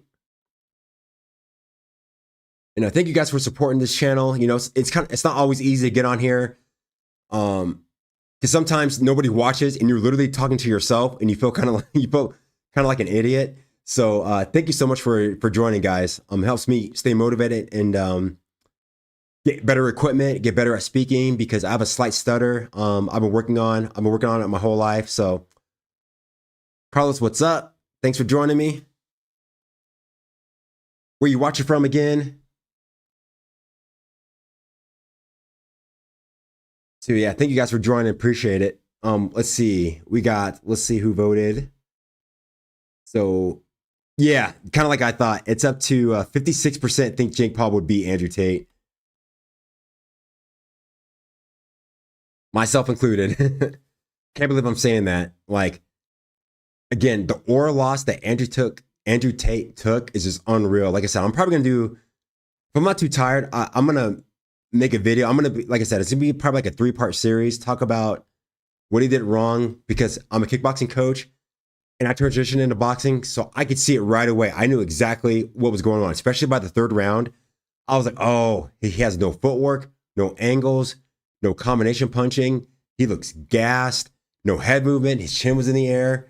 And I thank you guys for supporting this channel. You know, it's not always easy to get on here, because sometimes nobody watches and you're literally talking to yourself and you feel kind of like an idiot. So thank you so much for joining, guys. It helps me stay motivated and get better equipment, get better at speaking, because I have a slight stutter. I've been working on it my whole life. So Carlos, what's up? Thanks for joining me. Where you watching from again? So yeah, thank you guys for joining. Appreciate it. Let's see. Let's see who voted. So yeah, kind of like I thought. It's up to 56% think Jake Paul would beat Andrew Tate. Myself included. Can't believe I'm saying that. Like, again, the aura loss that Andrew Tate took is just unreal. Like I said, I'm probably gonna do, if I'm not too tired, I'm gonna make a video. I'm gonna be, like I said, it's gonna be probably like a 3-part series. Talk about what he did wrong, because I'm a kickboxing coach and I transitioned into boxing, so I could see it right away. I knew exactly what was going on, especially by the third round. I was like, oh, he has no footwork, no angles, no combination punching. He looks gassed, no head movement. His chin was in the air.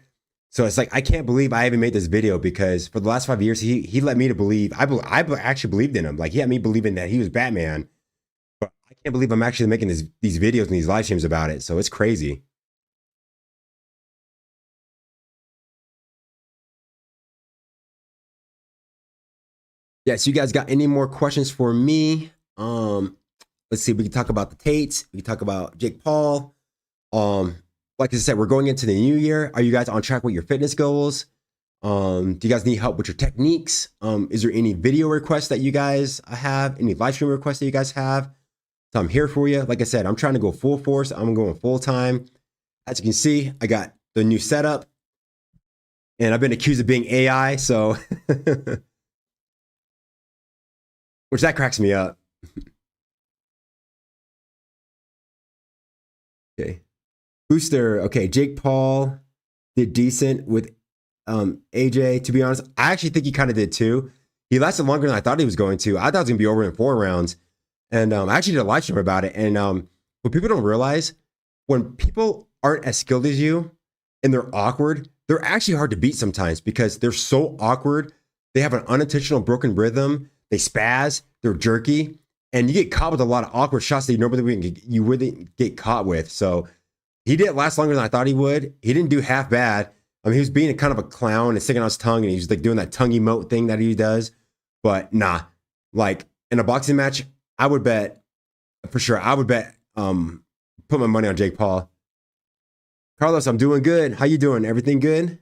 So it's like, I can't believe I even made this video, because for the last 5 years, he led me to believe, I actually believed in him. Like, he had me believing that he was Batman. But I can't believe I'm actually making these videos and these live streams about it. So it's crazy. Yeah, so you guys got any more questions for me? Let's see, we can talk about the Tates, we can talk about Jake Paul. Like I said, we're going into the new year. Are you guys on track with your fitness goals? Do you guys need help with your techniques? Is there any video requests that you guys have? Any live stream requests that you guys have? So I'm here for you. Like I said, I'm trying to go full force. I'm going full time. As you can see, I got the new setup, and I've been accused of being AI, so which that cracks me up. Okay. Booster. Okay, Jake Paul did decent with AJ. To be honest, I actually think he kind of did too. He lasted longer than I thought he was going to. I thought it was going to be over in 4 rounds. And I actually did a live stream about it. And what people don't realize, when people aren't as skilled as you and they're awkward, they're actually hard to beat sometimes, because they're so awkward. They have an unintentional broken rhythm. They spaz. They're jerky. And you get caught with a lot of awkward shots that you wouldn't get caught with. So he didn't last longer than I thought he would. He didn't do half bad. I mean, he was being a kind of a clown and sticking out his tongue, and he was like doing that tongue emote thing that he does. But nah, like in a boxing match, I would bet for sure. I would bet, put my money on Jake Paul. Carlos, I'm doing good. How you doing? Everything good?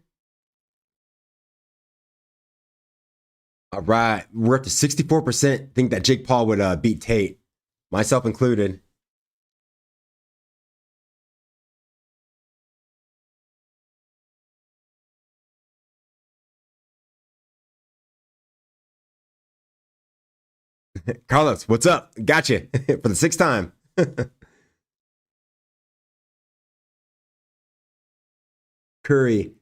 All right, we're up to 64% think that Jake Paul would beat Tate, myself included. Carlos, what's up? Gotcha for the 6th time. Curry,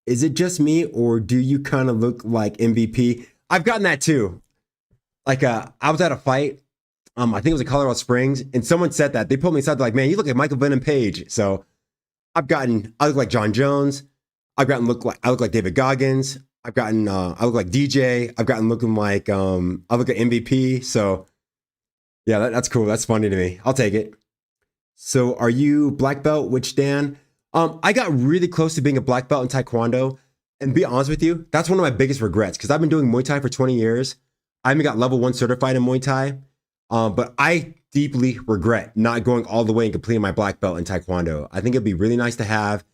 is it just me, or do you kind of look like MVP? I've gotten that too. Like, I was at a fight. I think it was in Colorado Springs, and someone said that. They pulled me aside, like, man, you look like Michael Venom Page. So I look like John Jones. I look like David Goggins. I look like DJ. I've gotten looking like, I look at MVP. So yeah, that's cool. That's funny to me. I'll take it. So are you black belt? Which Dan? I got really close to being a black belt in Taekwondo. And to be honest with you, that's one of my biggest regrets, because I've been doing Muay Thai for 20 years. I even got level 1 certified in Muay Thai. But I deeply regret not going all the way and completing my black belt in Taekwondo. I think it'd be really nice to have.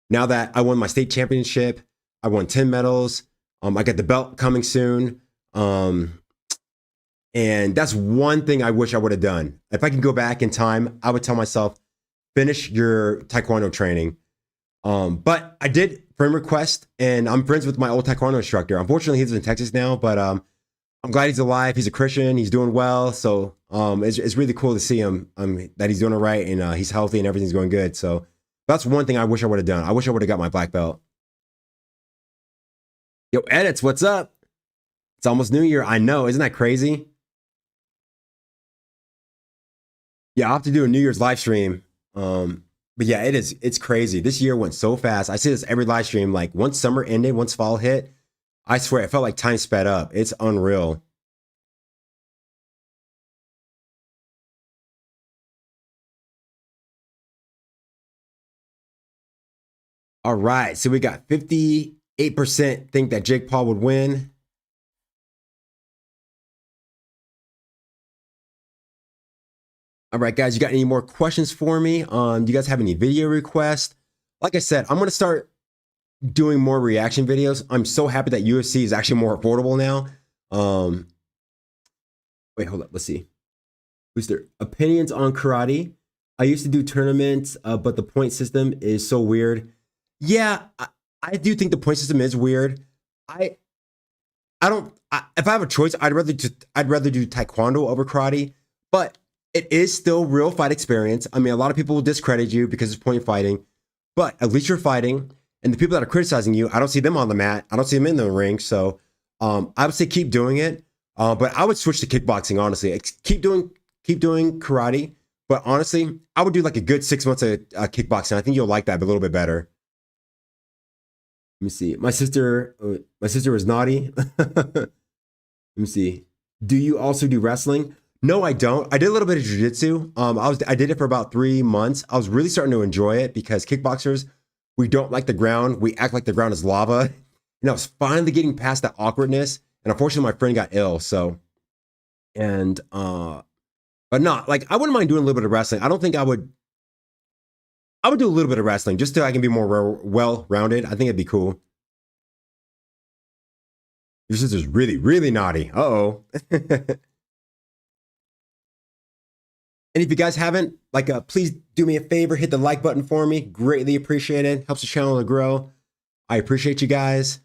Now that I won my state championship, I won 10 medals. I got the belt coming soon. And that's one thing I wish I would have done. If I could go back in time, I would tell myself, finish your Taekwondo training. But I did friend request, and I'm friends with my old Taekwondo instructor. Unfortunately, he's in Texas now, but I'm glad he's alive. He's a Christian. He's doing well. So it's really cool to see him, that he's doing all right, and he's healthy and everything's going good. So that's one thing I wish I would have done. I wish I would have got my black belt. Yo, Edits, what's up? It's almost New Year. I know. Isn't that crazy? Yeah, I'll have to do a New Year's live stream. But yeah, it's crazy. This year went so fast. I see this every live stream. Like, once summer ended, once fall hit, I swear it felt like time sped up. It's unreal. All right, so we got 58% think that Jake Paul would win. All right, guys, you got any more questions for me? Do you guys have any video requests? Like I said, I'm going to start doing more reaction videos. I'm so happy that UFC is actually more affordable now. Wait, hold up. Let's see. Who's there? Opinions on karate. I used to do tournaments, but the point system is so weird. Yeah, I do think the point system is weird. I don't. If I have a choice, I'd rather do taekwondo over karate. But it is still real fight experience. I mean, a lot of people will discredit you because it's point fighting, but at least you're fighting. And the people that are criticizing you, I don't see them on the mat. I don't see them in the ring. So I would say keep doing it. But I would switch to kickboxing, honestly. Keep doing karate. But honestly, I would do like a good 6 months of kickboxing. I think you'll like that a little bit better. Let me see. My sister was naughty. Let me see. Do you also do wrestling? No, I don't. I did a little bit of jiu-jitsu. I did it for about 3 months. I was really starting to enjoy it because kickboxers, we don't like the ground. We act like the ground is lava. And I was finally getting past that awkwardness. And unfortunately, my friend got ill. So, but not like I wouldn't mind doing a little bit of wrestling. I don't think I would. I would do a little bit of wrestling just so I can be more well-rounded. I think it'd be cool. Your sister's really, really naughty. Uh-oh. And if you guys haven't, please do me a favor, hit the like button for me. Greatly appreciate it. Helps the channel to grow. I appreciate you guys.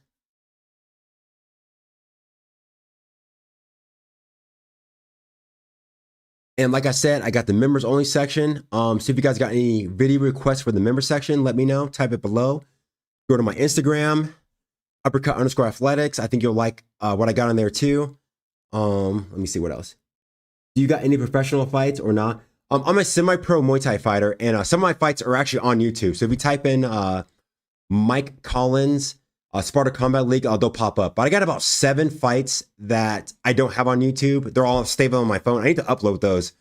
And like I said, I got the members only section. So if you guys got any video requests for the member section, let me know. Type it below. Go to my Instagram, uppercut_athletics. I think you'll like what I got on there too. Let me see what else. Do you got any professional fights or not? I'm a semi-pro Muay Thai fighter, and some of my fights are actually on YouTube. So if you type in Mike Collins, Sparta Combat League, they'll pop up. But I got about 7 fights that I don't have on YouTube. They're all stable on my phone. I need to upload those.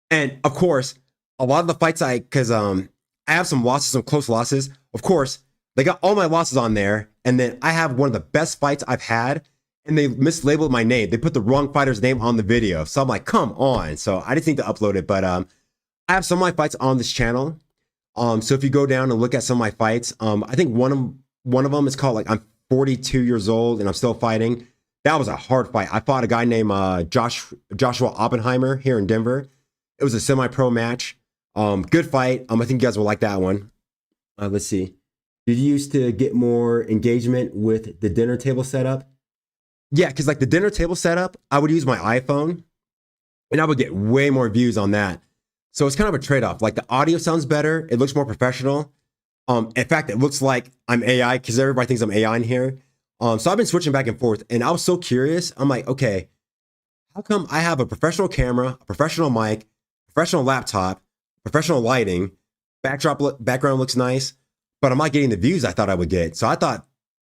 And of course, a lot of the fights because I have some losses, some close losses. Of course, they got all my losses on there. And then I have one of the best fights I've had. And they mislabeled my name. They put the wrong fighter's name on the video. So I'm like, come on. So I just need to upload it. But I have some of my fights on this channel. So if you go down and look at some of my fights, I think one of them is called I'm 42 years old and I'm still fighting. That was a hard fight. I fought a guy named Joshua Oppenheimer here in Denver. It was a semi-pro match. Good fight. I think you guys will like that one. Let's see. Did you used to get more engagement with the dinner table setup? Yeah, because the dinner table setup, I would use my iPhone and I would get way more views on that. So it's kind of a trade-off. The audio sounds better. It looks more professional. In fact, it looks like I'm AI because everybody thinks I'm AI in here. So I've been switching back and forth and I was so curious. I'm like, okay, how come I have a professional camera, a professional mic, professional laptop, professional lighting, background looks nice, but I'm not getting the views I thought I would get. So I thought,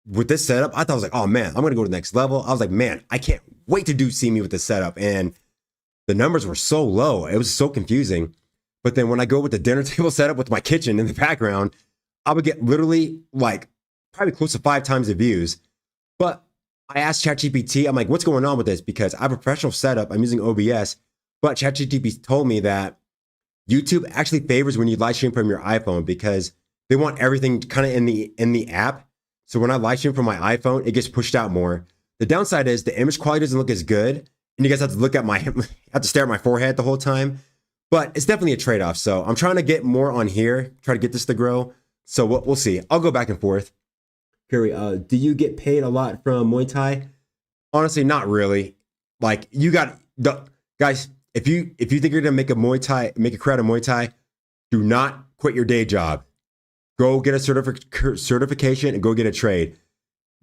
with this setup, I was like, oh man, I'm gonna go to the next level. I was like, man, I can't wait to see me with this setup. And the numbers were so low. It was so confusing. But then when I go with the dinner table setup with my kitchen in the background, I would get literally probably close to 5 times the views. But I asked ChatGPT, I'm like, what's going on with this? Because I have a professional setup, I'm using OBS, but ChatGPT told me that YouTube actually favors when you live stream from your iPhone because they want everything kind of in the app. So when I live stream from my iPhone, it gets pushed out more. The downside is the image quality doesn't look as good. And you guys have to stare at my forehead the whole time. But it's definitely a trade-off. So I'm trying to get more on here, try to get this to grow. So we'll see. I'll go back and forth. Carrie, do you get paid a lot from Muay Thai? Honestly, not really. You got guys, if you think you're gonna make a career out of Muay Thai, do not quit your day job. Go get a certification and go get a trade.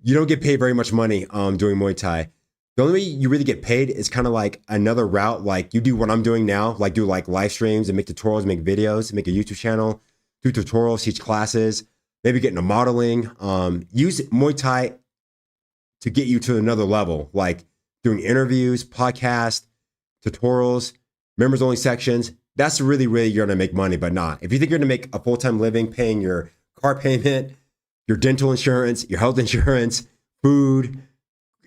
You don't get paid very much money doing Muay Thai. The only way you really get paid is kind of like another route. You do what I'm doing now, do live streams and make tutorials, make videos, make a YouTube channel, do tutorials, teach classes, maybe get into modeling. Use Muay Thai to get you to another level, doing interviews, podcasts, tutorials, members only sections. That's really, really you're gonna make money, but not. If you think you're gonna make a full-time living paying your car payment, your dental insurance, your health insurance, food,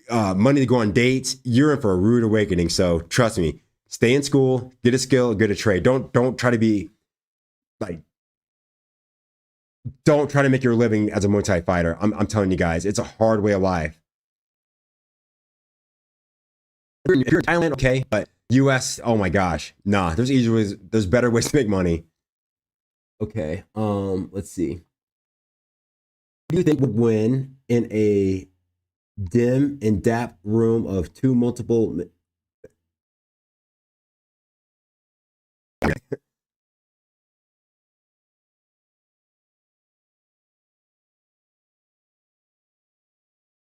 money to go on dates, you're in for a rude awakening. So trust me, stay in school, get a skill, get a trade. Don't try to be like, don't try to make your living as a Muay Thai fighter. I'm telling you guys, it's a hard way of life. If you're in Thailand, okay, but US, oh my gosh, nah. There's easier ways. There's better ways to make money. Okay, let's see. Who do you think would win in a dim and dap room of two multiple?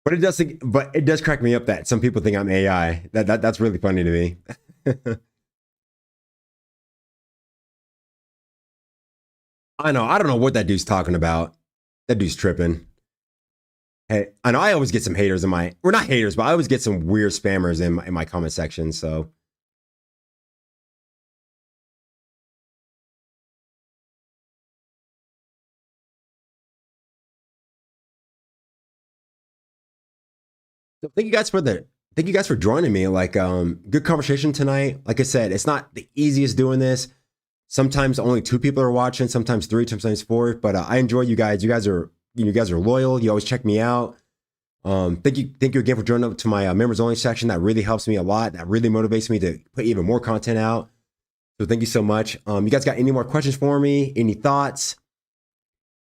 But it does crack me up that some people think I'm AI. That's really funny to me. I know. I don't know what that dude's talking about. That dude's tripping. Hey, I know I always get some haters in my, we're not haters, but I always get some weird spammers in my comment section. So thank you guys for joining me. Like, good conversation tonight. Like I said, it's not the easiest doing this. Sometimes only two people are watching, sometimes three, sometimes four. But I enjoy you guys. You guys are loyal. You always check me out. Thank you again for joining up to my members only section. That really helps me a lot. That really motivates me to put even more content out. So thank you so much. You guys got any more questions for me? Any thoughts?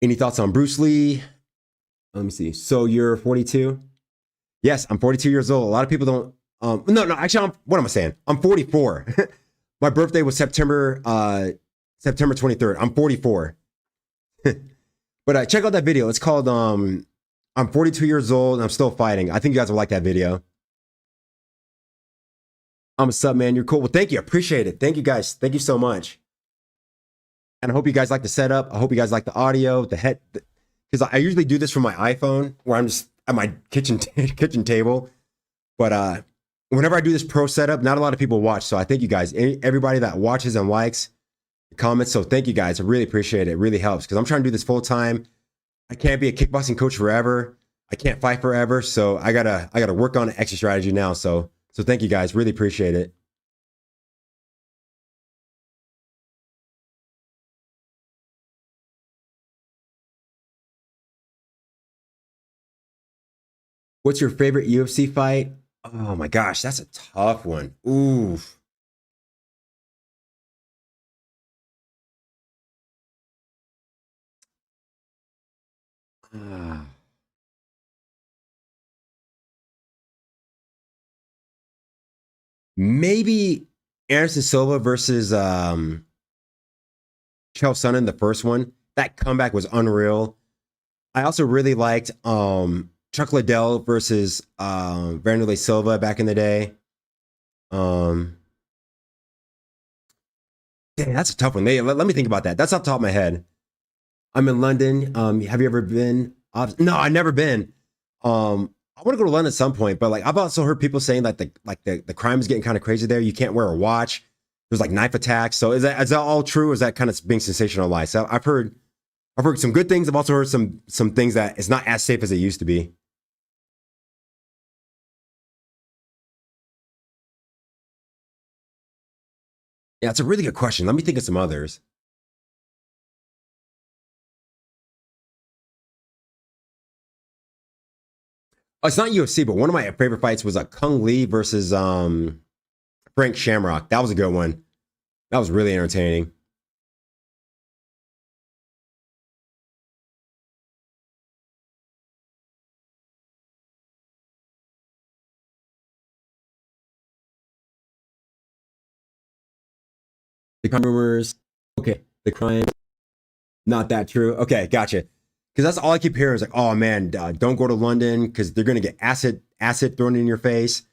Any thoughts on Bruce Lee? Let me see. So you're 42? Yes, I'm 42 years old. A lot of people don't. No, actually, what am I saying? I'm 44. My birthday was September 23rd. I'm 44. But check out that video. It's called I'm 42 years old and I'm still fighting. I think you guys will like that video. I'm a sub, man. You're cool. Well, thank you. I appreciate it. Thank you guys. Thank you so much. And I hope you guys like the setup. I hope you guys like the audio, because I usually do this from my iPhone where I'm just at my kitchen table. But whenever I do this pro setup, not a lot of people watch. So I thank you guys, everybody that watches and likes, comments. So thank you guys. I really appreciate it. It really helps because I'm trying to do this full time. I can't be a kickboxing coach forever. I can't fight forever. So I gotta work on an exit strategy now. So thank you guys. Really appreciate it. What's your favorite UFC fight? Oh my gosh, that's a tough one. Ooh. Ah. Maybe Anderson Silva versus Chael Sonnen, the first one. That comeback was unreal. I also really liked Chuck Liddell versus Vanderlei Silva back in the day. Um, Dang, that's a tough one. Let me think about that. That's off the top of my head. I'm in London. Have you ever been? No, I've never been. I want to go to London at some point, but like I've also heard people saying that the crime is getting kind of crazy there. You can't wear a watch. There's like knife attacks. So is that all true? Or is that kind of being sensationalized? So I've heard some good things. I've also heard some things that it's not as safe as it used to be. Yeah, it's a really good question. Let me think of some others. Oh, it's not UFC, but one of my favorite fights was Kung Lee versus Frank Shamrock. That was a good one. That was really entertaining. The crime rumors. Okay, the crime. Not that true. Okay, gotcha. Because that's all I keep hearing is like, oh man, don't go to London because they're gonna get acid thrown in your face.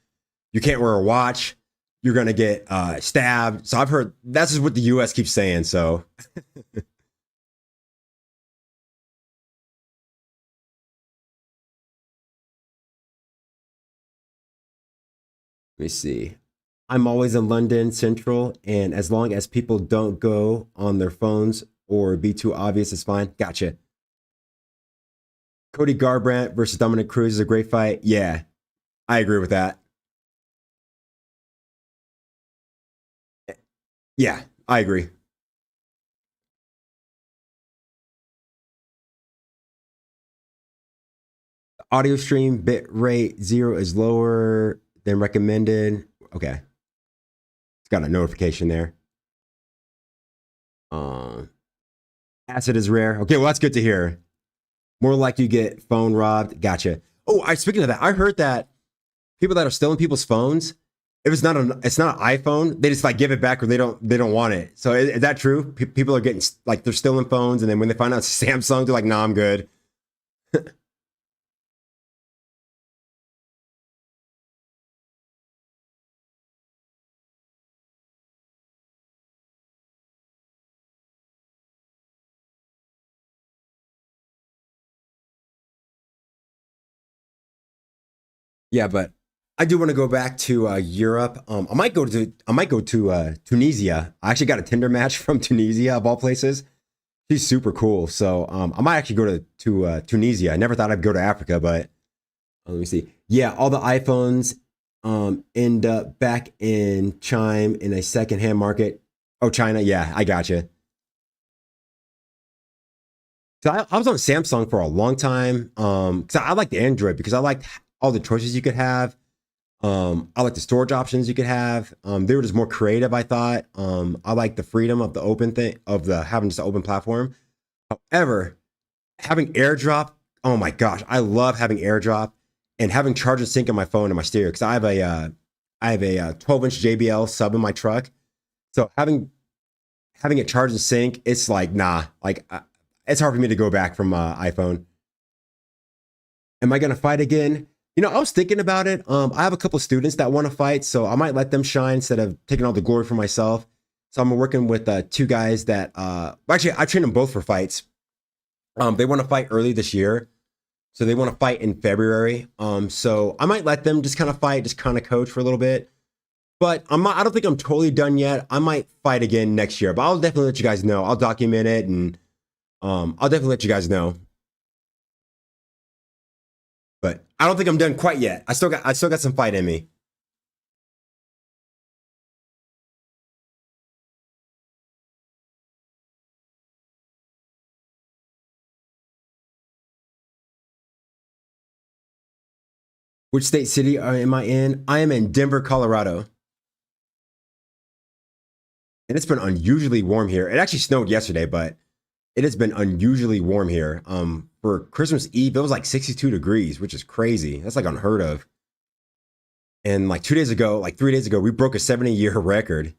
You can't wear a watch. You're gonna get stabbed. So I've heard that's just what the U.S. keeps saying. So let me see. I'm always in London Central, and as long as people don't go on their phones or be too obvious, it's fine. Gotcha. Cody Garbrandt versus Dominic Cruz is a great fight. Yeah, I agree with that. Yeah, I agree. Audio stream bit rate 0 is lower than recommended. Okay. It's got a notification there. Acid is rare. Okay, well, that's good to hear. More like you get phone robbed. Gotcha. Oh, speaking of that, I heard that people that are stealing people's phones, if it's not an iPhone, they just like give it back or they don't want it. So is that true? People are getting like they're stealing phones, and then when they find out it's Samsung, they're like, "Nah, I'm good." Yeah, but I do want to go back to Europe. I might go to Tunisia. I actually got a Tinder match from Tunisia of all places. She's super cool. So I might actually go to Tunisia. I never thought I'd go to Africa, but let me see. Yeah, all the iPhones end up back in Chime in a secondhand market. Oh, China. Yeah, I gotcha. So I was on Samsung for a long time. Because I liked Android because I liked all the choices you could have. I like the storage options you could have. They were just more creative, I thought. I like the freedom of the open thing of the having just an open platform. However, having AirDrop, oh my gosh, I love having AirDrop and having charge and sync in my phone and my stereo because I have a 12-inch JBL sub in my truck. So having it charge and sync, it's like nah, like it's hard for me to go back from iPhone. Am I gonna fight again? You know, I was thinking about it. I have a couple students that want to fight, so I might let them shine instead of taking all the glory for myself. So I'm working with two guys that actually I trained them both for fights. They want to fight early this year, so they want to fight in February. So I might let them just kind of fight, just kind of coach for a little bit. But I don't think I'm totally done yet. I might fight again next year, but I'll definitely let you guys know. I'll document it and I'll definitely let you guys know. But I don't think I'm done quite yet. I still got some fight in me. Which state city am I in? I am in Denver, Colorado. And it's been unusually warm here. It actually snowed yesterday, but it has been unusually warm here. For Christmas Eve, it was like 62 degrees, which is crazy. That's like unheard of. And like 2 days ago, like 3 days ago, we broke a 70-year record.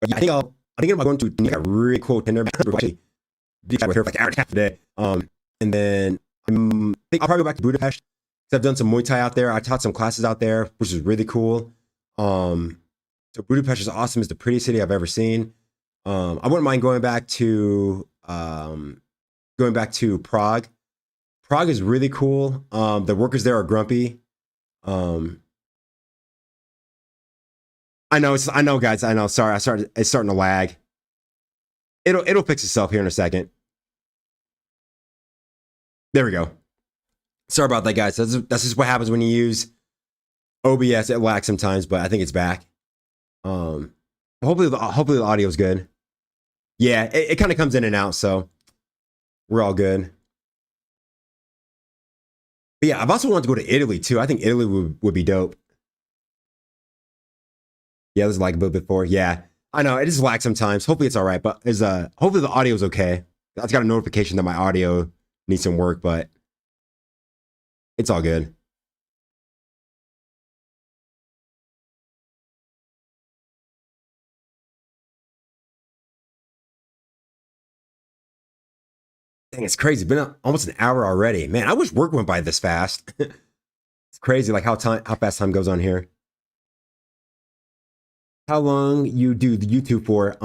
But yeah, I think I'm going to make a really cool Tinder match. Actually, with her for like an hour and a half today. And then I think I'll probably go back to Budapest. I've done some Muay Thai out there. I taught some classes out there, which is really cool. So Budapest is awesome. It's the prettiest city I've ever seen. I wouldn't mind going back to Prague. Prague is really cool. The workers there are grumpy. Um, I know, guys. I know. Sorry, it's starting to lag. It'll fix itself here in a second. There we go. Sorry about that, guys. That's just what happens when you use OBS. It lags sometimes, but I think it's back. Um, hopefully the audio is good. Yeah, it kind of comes in and out, so we're all good. But yeah, I've also wanted to go to Italy too. I think Italy would be dope. Yeah, there's like a bit before. Yeah, I know it just lags sometimes. Hopefully it's all right, but is hopefully the audio is okay. I got a notification that my audio needs some work, but it's all good. Dang, it's crazy. It's been almost an hour already. Man, I wish work went by this fast. It's crazy, like how fast time goes on here. How long you do the YouTube for?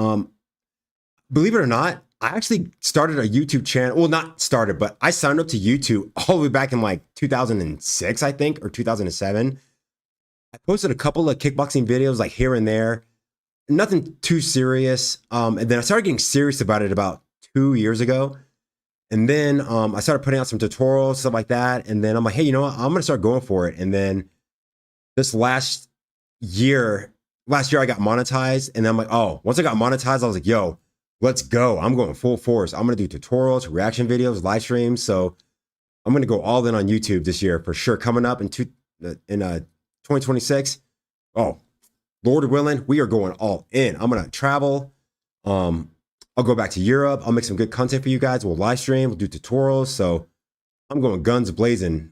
Believe it or not, I actually started a YouTube channel. Well, not started, but I signed up to YouTube all the way back in like 2006, I think, or 2007. I posted a couple of kickboxing videos like here and there, nothing too serious. And then I started getting serious about it about 2 years ago. And then I started putting out some tutorials, stuff like that. And then I'm like, hey, you know what? I'm going to start going for it. And then this year, last year I got monetized. And then I'm like, oh, once I got monetized, I was like, yo, let's go. I'm going full force. I'm going to do tutorials, reaction videos, live streams. So I'm going to go all in on YouTube this year for sure. Coming up in 2026. Oh, Lord willing, we are going all in. I'm going to travel. I'll go back to Europe. I'll make some good content for you guys. We'll live stream. We'll do tutorials. So I'm going guns blazing.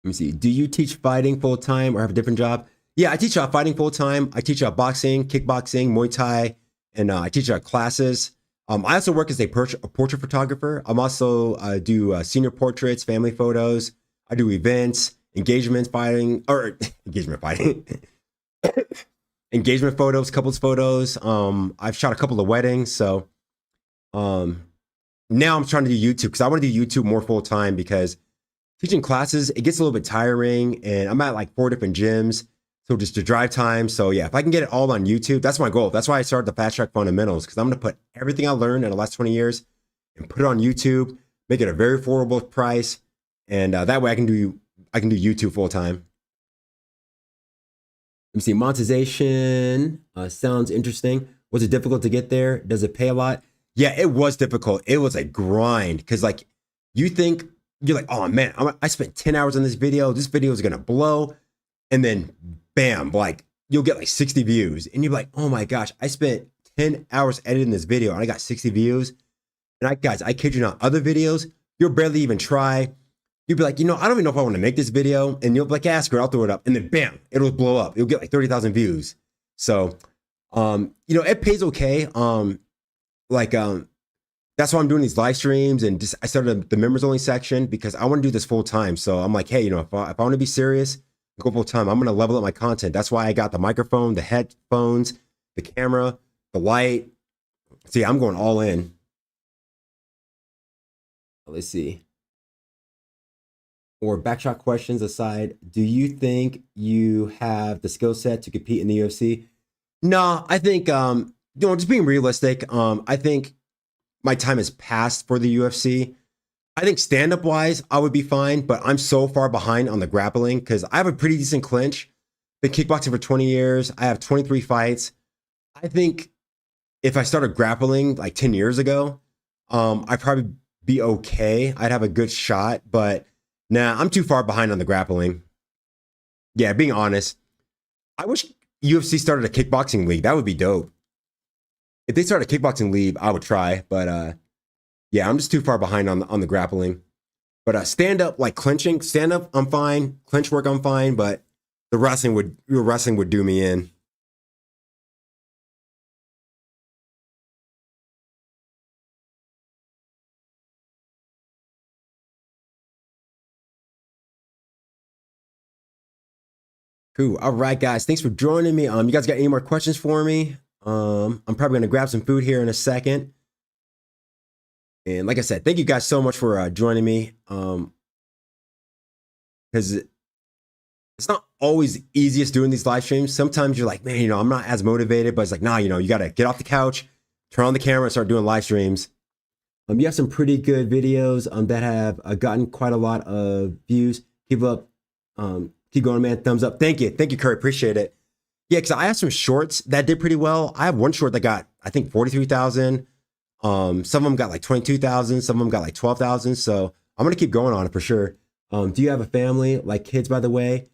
Let me see. Do you teach fighting full time or have a different job? Yeah, I teach fighting full time. I teach boxing, kickboxing, Muay Thai, and I teach classes. I also work as a portrait photographer. I'm also do senior portraits, family photos. I do events, engagement fighting, engagement photos, couples photos. I've shot a couple of weddings. So now I'm trying to do YouTube because I want to do YouTube more full time because teaching classes, it gets a little bit tiring and I'm at like 4 different gyms. So just the drive time. So yeah, if I can get it all on YouTube, that's my goal. That's why I started the Fast Track Fundamentals because I'm going to put everything I learned in the last 20 years and put it on YouTube, make it a very affordable price. And that way I can do YouTube full time. Let me see. Monetization sounds interesting. Was it difficult to get there? Does it pay a lot? Yeah, it was difficult. It was a grind because like you're like, oh man, I spent 10 hours on this video. This video is going to blow. And then bam, like you'll get like 60 views and you're like, oh my gosh, I spent 10 hours editing this video and I got 60 views. And I kid you not, other videos, you'll barely even try. You'll be like, I don't even know if I want to make this video. And you'll be like, yeah, screw it, I'll throw it up. And then bam, it'll blow up. You'll get like 30,000 views. So, it pays okay. That's why I'm doing these live streams and I started the members only section because I want to do this full time. So I'm like, hey, if I want to be serious, go full time, I'm going to level up my content. That's why I got the microphone, the headphones, the camera, the light. See, I'm going all in. Let's see. Or backshot questions aside, do you think you have the skill set to compete in the UFC? No, I think, just being realistic, I think my time has passed for the UFC. I think stand-up wise, I would be fine, but I'm so far behind on the grappling because I have a pretty decent clinch. Been kickboxing for 20 years. I have 23 fights. I think if I started grappling like 10 years ago, I'd probably be okay. I'd have a good shot, but nah, I'm too far behind on the grappling. Yeah, being honest. I wish UFC started a kickboxing league. That would be dope. If they started a kickboxing league, I would try, but yeah, I'm just too far behind on the grappling. But stand up, like clinching, stand up, I'm fine. Clinch work, I'm fine. But the wrestling would do me in. Cool. All right, guys. Thanks for joining me. You guys got any more questions for me? I'm probably gonna grab some food here in a second. And like I said, thank you guys so much for joining me. Because it's not always the easiest doing these live streams. Sometimes you're like, man, I'm not as motivated, but it's like, nah, you got to get off the couch, turn on the camera and start doing live streams. You have some pretty good videos that have gotten quite a lot of views. Keep up. Keep going, man. Thumbs up. Thank you. Thank you, Curry. Appreciate it. Yeah, because I have some shorts that did pretty well. I have one short that got, I think, 43,000. Some of them got like 22,000. Some of them got like 12,000. So I'm going to keep going on it for sure. Do you have a family, like kids, by the way?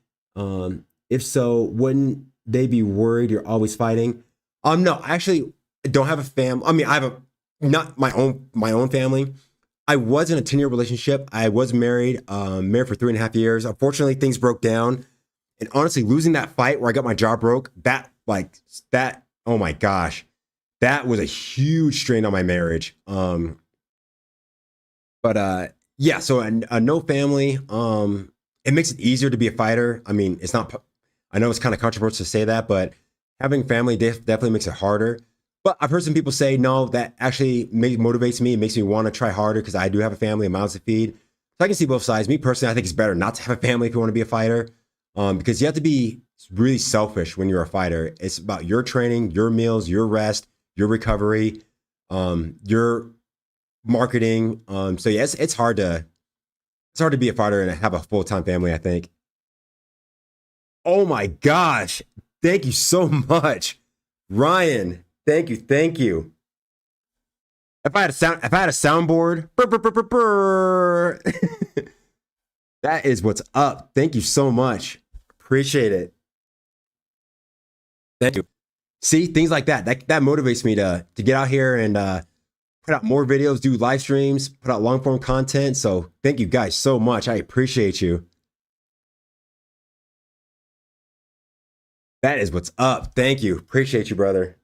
If so, wouldn't they be worried you're always fighting? No, I actually don't have a family. I mean, I have not my own family. I was in a 10-year relationship. I was married for 3.5 years. Unfortunately, things broke down. And honestly, losing that fight where I got my jaw broke, oh my gosh, that was a huge strain on my marriage. Yeah, so a no family, it makes it easier to be a fighter. I mean, I know it's kind of controversial to say that, but having family definitely makes it harder. But I've heard some people say, no, that actually motivates me. It makes me want to try harder because I do have a family, a mouth to feed. So I can see both sides. Me personally, I think it's better not to have a family if you want to be a fighter, because you have to be really selfish when you're a fighter. It's about your training, your meals, your rest, your recovery, your marketing. So yeah, it's hard to be a fighter and have a full-time family, I think. Oh my gosh. Thank you so much. Ryan, thank you, thank you. If I had a soundboard, brr, brr, brr, brr, brr. That is what's up. Thank you so much. Appreciate it. Thank you. See, things like that. That motivates me to get out here and put out more videos, do live streams, put out long form content. So thank you guys so much. I appreciate you. That is what's up. Thank you. Appreciate you, brother.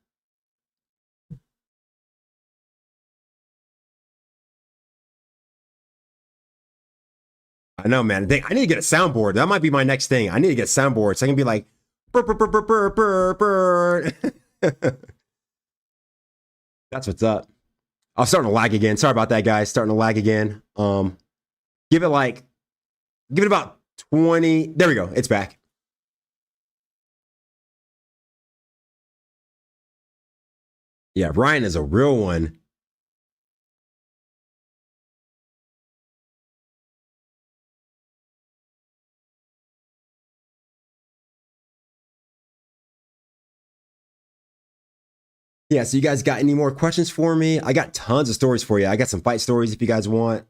I know, man. I need to get a soundboard. That might be my next thing. I need to get a soundboard so I can be like, burr, burr, burr, burr, burr, burr. That's what's up. I'm starting to lag again. Sorry about that, guys. Starting to lag again. Give it about 20. There we go. It's back. Yeah, Ryan is a real one. Yeah, so you guys got any more questions for me? I got tons of stories for you. I got some fight stories if you guys want.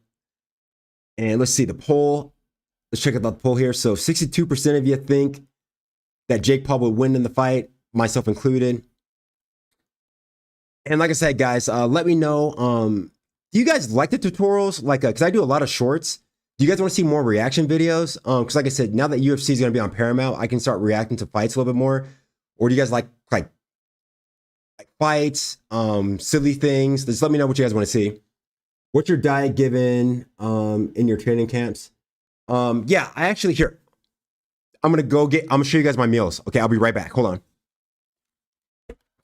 And let's see the poll. Let's check out the poll here. So 62% of you think that Jake Paul would win in the fight, myself included. And like I said, guys, let me know. Do you guys like the tutorials? Like, because I do a lot of shorts. Do you guys want to see more reaction videos? Because like I said, now that UFC is going to be on Paramount, I can start reacting to fights a little bit more. Or do you guys like fights, silly things? Just let me know what you guys want to see. What's your diet given in your training camps? Yeah, I actually here. I'm gonna show you guys my meals. Okay, I'll be right back. Hold on.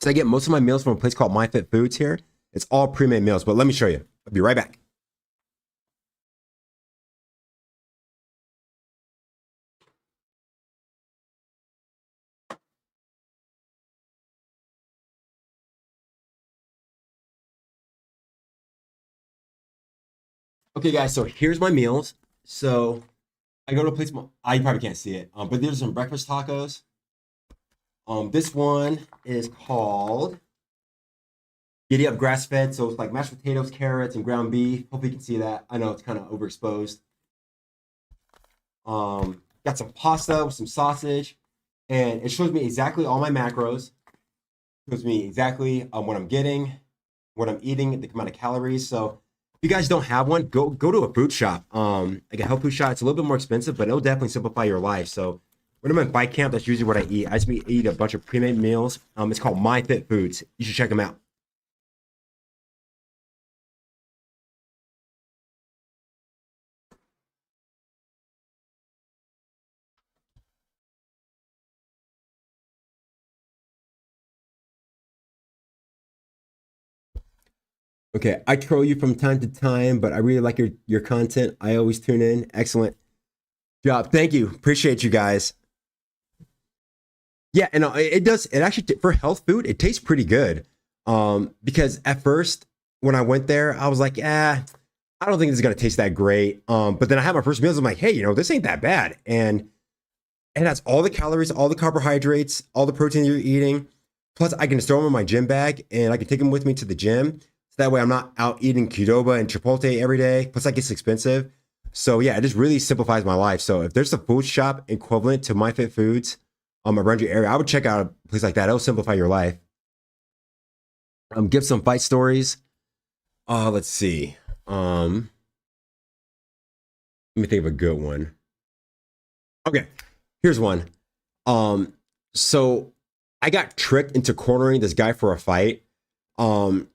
So I get most of my meals from a place called MyFitFoods here. It's all pre-made meals, but let me show you. I'll be right back. Okay, guys, so here's my meals. So I go to a place, you probably can't see it, but there's some breakfast tacos. This one is called Giddy Up Grass Fed. So it's like mashed potatoes, carrots, and ground beef. Hopefully you can see that. I know it's kind of overexposed. Got some pasta with some sausage, and it shows me exactly all my macros. It shows me exactly what I'm getting, what I'm eating, the amount of calories. So if you guys don't have one, go to a food shop, like a health food shop. It's a little bit more expensive, but it'll definitely simplify your life. So when I'm in fight camp, that's usually what I eat. I just eat a bunch of pre-made meals. It's called MyFitFoods. You should check them out. Okay, I troll you from time to time, but I really like your content. I always tune in. Excellent job. Thank you. Appreciate you guys. Yeah, and it does. It actually for health food, it tastes pretty good. Because at first when I went there, I was like, I don't think this is gonna taste that great. But then I had my first meals. I'm like, hey, this ain't that bad, and it has all the calories, all the carbohydrates, all the protein you're eating. Plus, I can just throw them in my gym bag, and I can take them with me to the gym. So that way, I'm not out eating Qdoba and Chipotle every day. Plus, that gets expensive. So yeah, it just really simplifies my life. So if there's a food shop equivalent to MyFitFoods around your area, I would check out a place like that. It'll simplify your life. Give some fight stories. Let's see. Let me think of a good one. Okay, here's one. So I got tricked into cornering this guy for a fight. I'll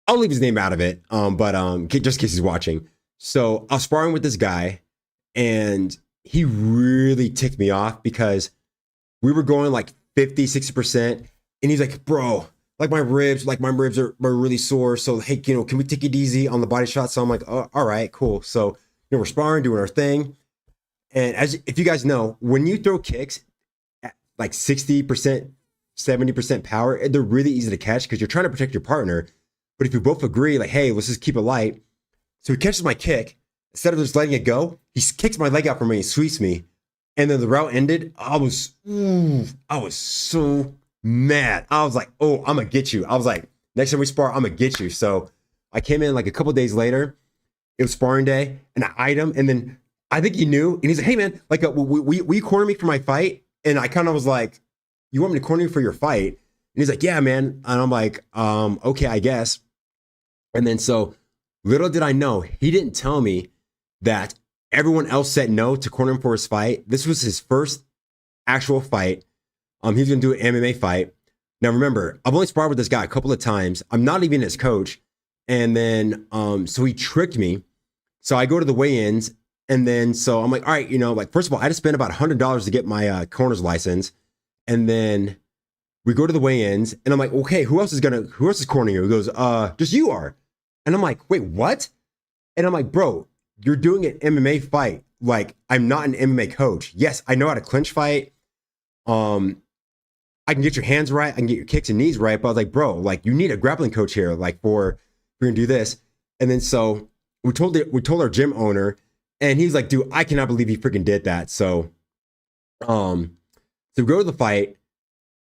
leave his name out of it. But just in case he's watching. So I was sparring with this guy, and he really ticked me off because we were going like 50, 60%. And he's like, bro, my ribs are really sore. So, hey, can we take it easy on the body shot? So I'm like, oh, all right, cool. So we're sparring, doing our thing. And if you guys know, when you throw kicks at like 60%, 70% power, they're really easy to catch because you're trying to protect your partner. But if you both agree, like, hey, let's just keep it light. So he catches my kick. Instead of just letting it go, he kicks my leg out from me and sweeps me. And then the route ended. I was so mad. I was like, oh, I'm going to get you. I was like, next time we spar, I'm going to get you. So I came in like a couple days later. It was sparring day, and I eyed him. And then I think he knew. And he's like, hey, man, like, will you corner me for my fight? And I kind of was like, you want me to corner you for your fight? And he's like, yeah, man. And I'm like, okay, I guess. And then so little did I know, he didn't tell me that everyone else said no to corner him for his fight. This was his first actual fight. He was going to do an MMA fight. Now, remember, I've only sparred with this guy a couple of times. I'm not even his coach. And then, so he tricked me. So I go to the weigh-ins. And then, so I'm like, all right, like, first of all, I had to spend about $100 to get my corner's license. And then we go to the weigh-ins. And I'm like, okay, who else is cornering you? He goes, just you are. And I'm like, wait, what? And I'm like, bro, you're doing an MMA fight. Like, I'm not an MMA coach. Yes, I know how to clinch fight. I can get your hands right. I can get your kicks and knees right. But I was like, bro, like, you need a grappling coach here, like, we're gonna do this. And then so we told our gym owner, and he was like, dude, I cannot believe he freaking did that. So we go to the fight,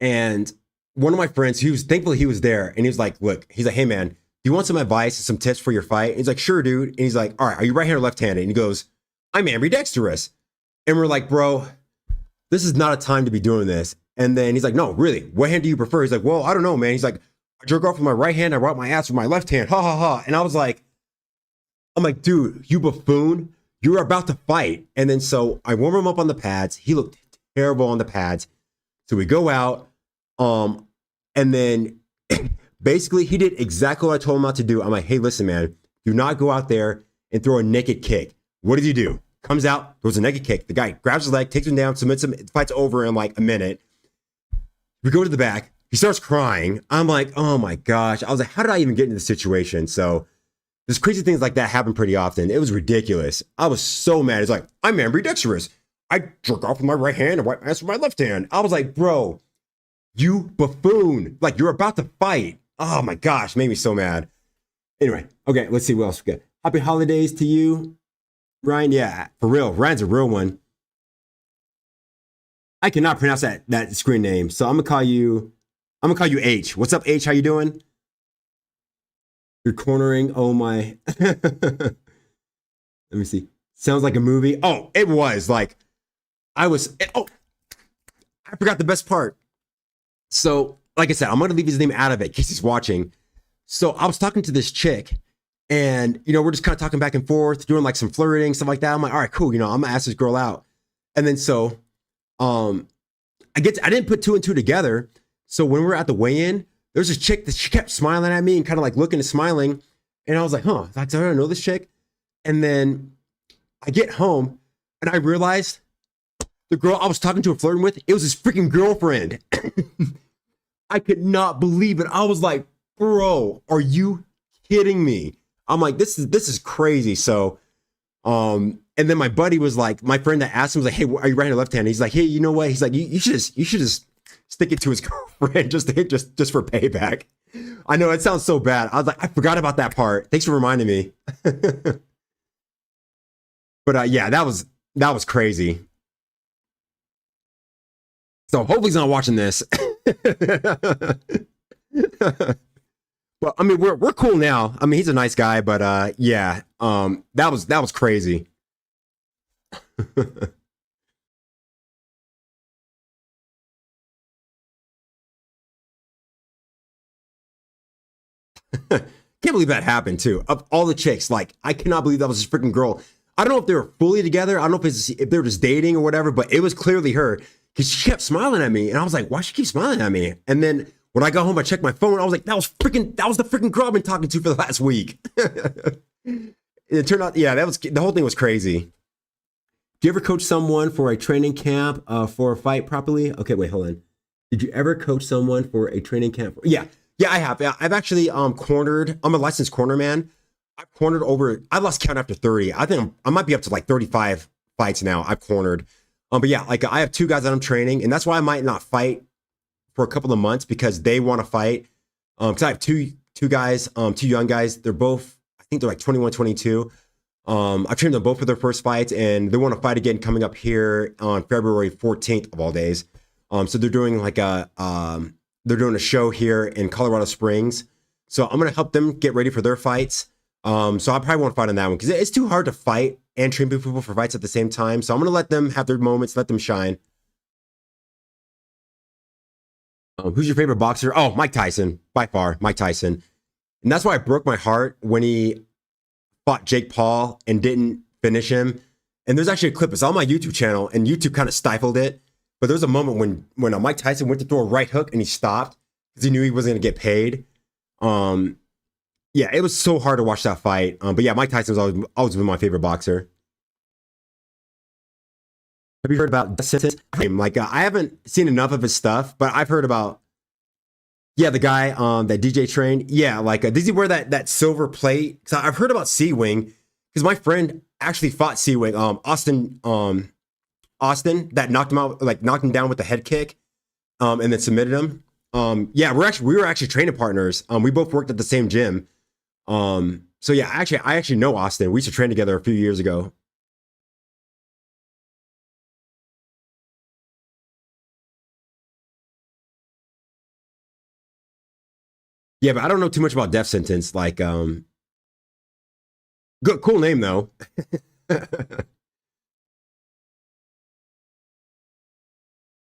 and one of my friends, thankfully he was there, and he was like, look, he's like, hey man, do you want some advice and some tips for your fight? And he's like, sure, dude. And he's like, all right, are you right-handed or left-handed? And he goes, I'm ambidextrous. And we're like, bro, this is not a time to be doing this. And then he's like, no, really, what hand do you prefer? He's like, well, I don't know, man. He's like, I jerk off with my right hand, I wipe my ass with my left hand, ha ha ha. And I'm like, dude, you buffoon, you're about to fight. And then so I warm him up on the pads. He looked terrible on the pads. So we go out, and then basically he did exactly what I told him not to do. I'm like, hey, listen, man, do not go out there and throw a naked kick. What did you do? Comes out, throws a naked kick. The guy grabs his leg, takes him down, submits him, the fight's over in like a minute. We go to the back. He starts crying. I'm like, oh my gosh. I was like, how did I even get into this situation? So there's crazy things like that happen pretty often. It was ridiculous. I was so mad. It's like, I'm ambidextrous. I jerk off with my right hand and wipe my ass with my left hand. I was like, bro, you buffoon. Like, you're about to fight. Oh my gosh, made me so mad. Anyway, okay, let's see what else we got. Happy holidays to you, Ryan. Yeah, for real. Ryan's a real one. I cannot pronounce that screen name, so I'm gonna call you H. What's up, H? How you doing? You're cornering. Oh my. Let me see. Sounds like a movie. Oh, it was like I forgot the best part. So, like I said, I'm gonna leave his name out of it in case he's watching. So I was talking to this chick, and we're just kind of talking back and forth, doing like some flirting, stuff like that. I'm like, all right, cool. I'm gonna ask this girl out. And then so I didn't put two and two together. So when we were at the weigh-in, there's this chick that she kept smiling at me and kind of like looking and smiling. And I was like, huh, I don't know this chick. And then I get home and I realized the girl I was talking to and flirting with, it was his freaking girlfriend. I could not believe it. I was like, bro, are you kidding me? I'm like, this is crazy. So, and then my buddy was like, my friend that asked him was like, hey, are you right or left handed? He's like, hey, you know what? He's like, you should just stick it to his girlfriend just for payback. I know it sounds so bad. I was like, I forgot about that part. Thanks for reminding me. But yeah, that was crazy. So hopefully he's not watching this. But I mean, we're cool now. I mean, he's a nice guy, but yeah, that was crazy. Can't believe that happened too. Of all the chicks, like, I cannot believe that was this freaking girl. I don't know if they were fully together. I don't know if they were just dating or whatever, but it was clearly her because she kept smiling at me, and I was like, why she keep smiling at me? And then when I got home, I checked my phone. I was like, that was the freaking girl I've been talking to for the last week. It turned out, yeah, the whole thing was crazy. Do you ever coach someone for a training camp for a fight properly? Okay, wait, hold on. Did you ever coach someone for a training camp? Yeah, I have. I've actually cornered. I'm a licensed corner man. I've cornered over. I lost count after 30. I think I might be up to like 35 fights now. I've cornered. But yeah, like I have two guys that I'm training, and that's why I might not fight for a couple of months because they want to fight. Because I have two guys, two young guys. They're both, I think they're like 21, 22. I've trained them both for their first fights, and they want to fight again coming up here on February 14th of all days. So they're doing like they're doing a show here in Colorado Springs. So I'm gonna help them get ready for their fights. So I probably won't fight on that one because it's too hard to fight and train people for fights at the same time. So I'm gonna let them have their moments, let them shine. Who's your favorite boxer? Oh, Mike Tyson, by far, Mike Tyson. And that's why it broke my heart when he fought Jake Paul and didn't finish him. And there's actually a clip. It's on my YouTube channel, and YouTube kind of stifled it. But there was a moment when Mike Tyson went to throw a right hook and he stopped because he knew he wasn't going to get paid. Yeah, it was so hard to watch that fight. But yeah, Mike Tyson's always been my favorite boxer. Have you heard about death sentence? Like I haven't seen enough of his stuff, but I've heard about the guy that DJ trained. Yeah, like does he wear that silver plate? Because I've heard about C-Wing because my friend actually fought C-Wing. Austin that knocked him out, like knocked him down with the head kick, and then submitted him. Yeah, we were actually training partners. We both worked at the same gym. So yeah, I actually know Austin. We used to train together a few years ago. Yeah, but I don't know too much about death sentence. Like, good, cool name though.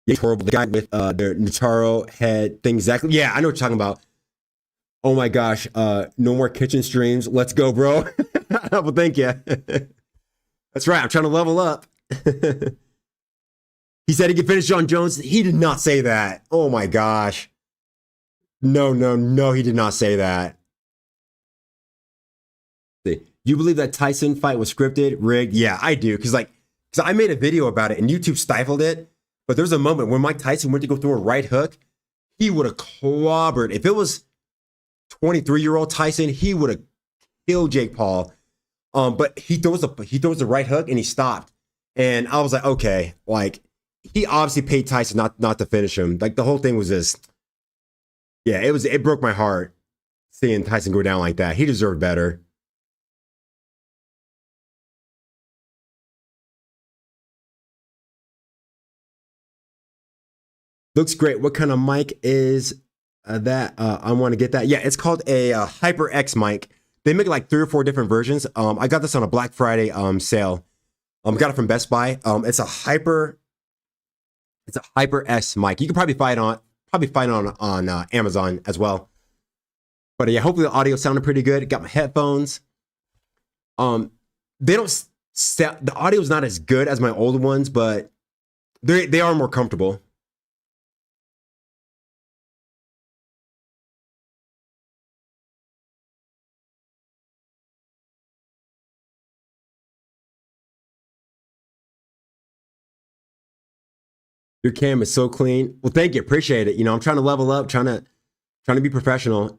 Yeah, horrible. The guy with their Notaro head thing, exactly. Yeah, I know what you're talking about. Oh my gosh, no more kitchen streams. Let's go, bro. Well, thank you. That's right. I'm trying to level up. He said he could finish John Jones. He did not say that. Oh my gosh. No, he did not say that. You believe that Tyson fight was scripted, rigged? Yeah, I do. Because I made a video about it and YouTube stifled it. But there's a moment when Mike Tyson went to go through a right hook, he would have clobbered. If it was 23-year-old Tyson, he would have killed Jake Paul. But he throws the right hook and he stopped. And I was like, okay, like he obviously paid Tyson not to finish him. Like the whole thing was just, yeah, it broke my heart seeing Tyson go down like that. He deserved better. Looks great. What kind of mic is that? I want to get that. Yeah, it's called a HyperX mic. They make like 3 or 4 different versions. I got this on a Black Friday sale. Got it from Best Buy. It's a HyperX mic. You can probably find it on Amazon as well. But yeah, hopefully the audio sounded pretty good. Got my headphones. They don't the audio is not as good as my older ones, but they are more comfortable. Your cam is so clean. Well, thank you. Appreciate it. You know, I'm trying to level up, trying to be professional.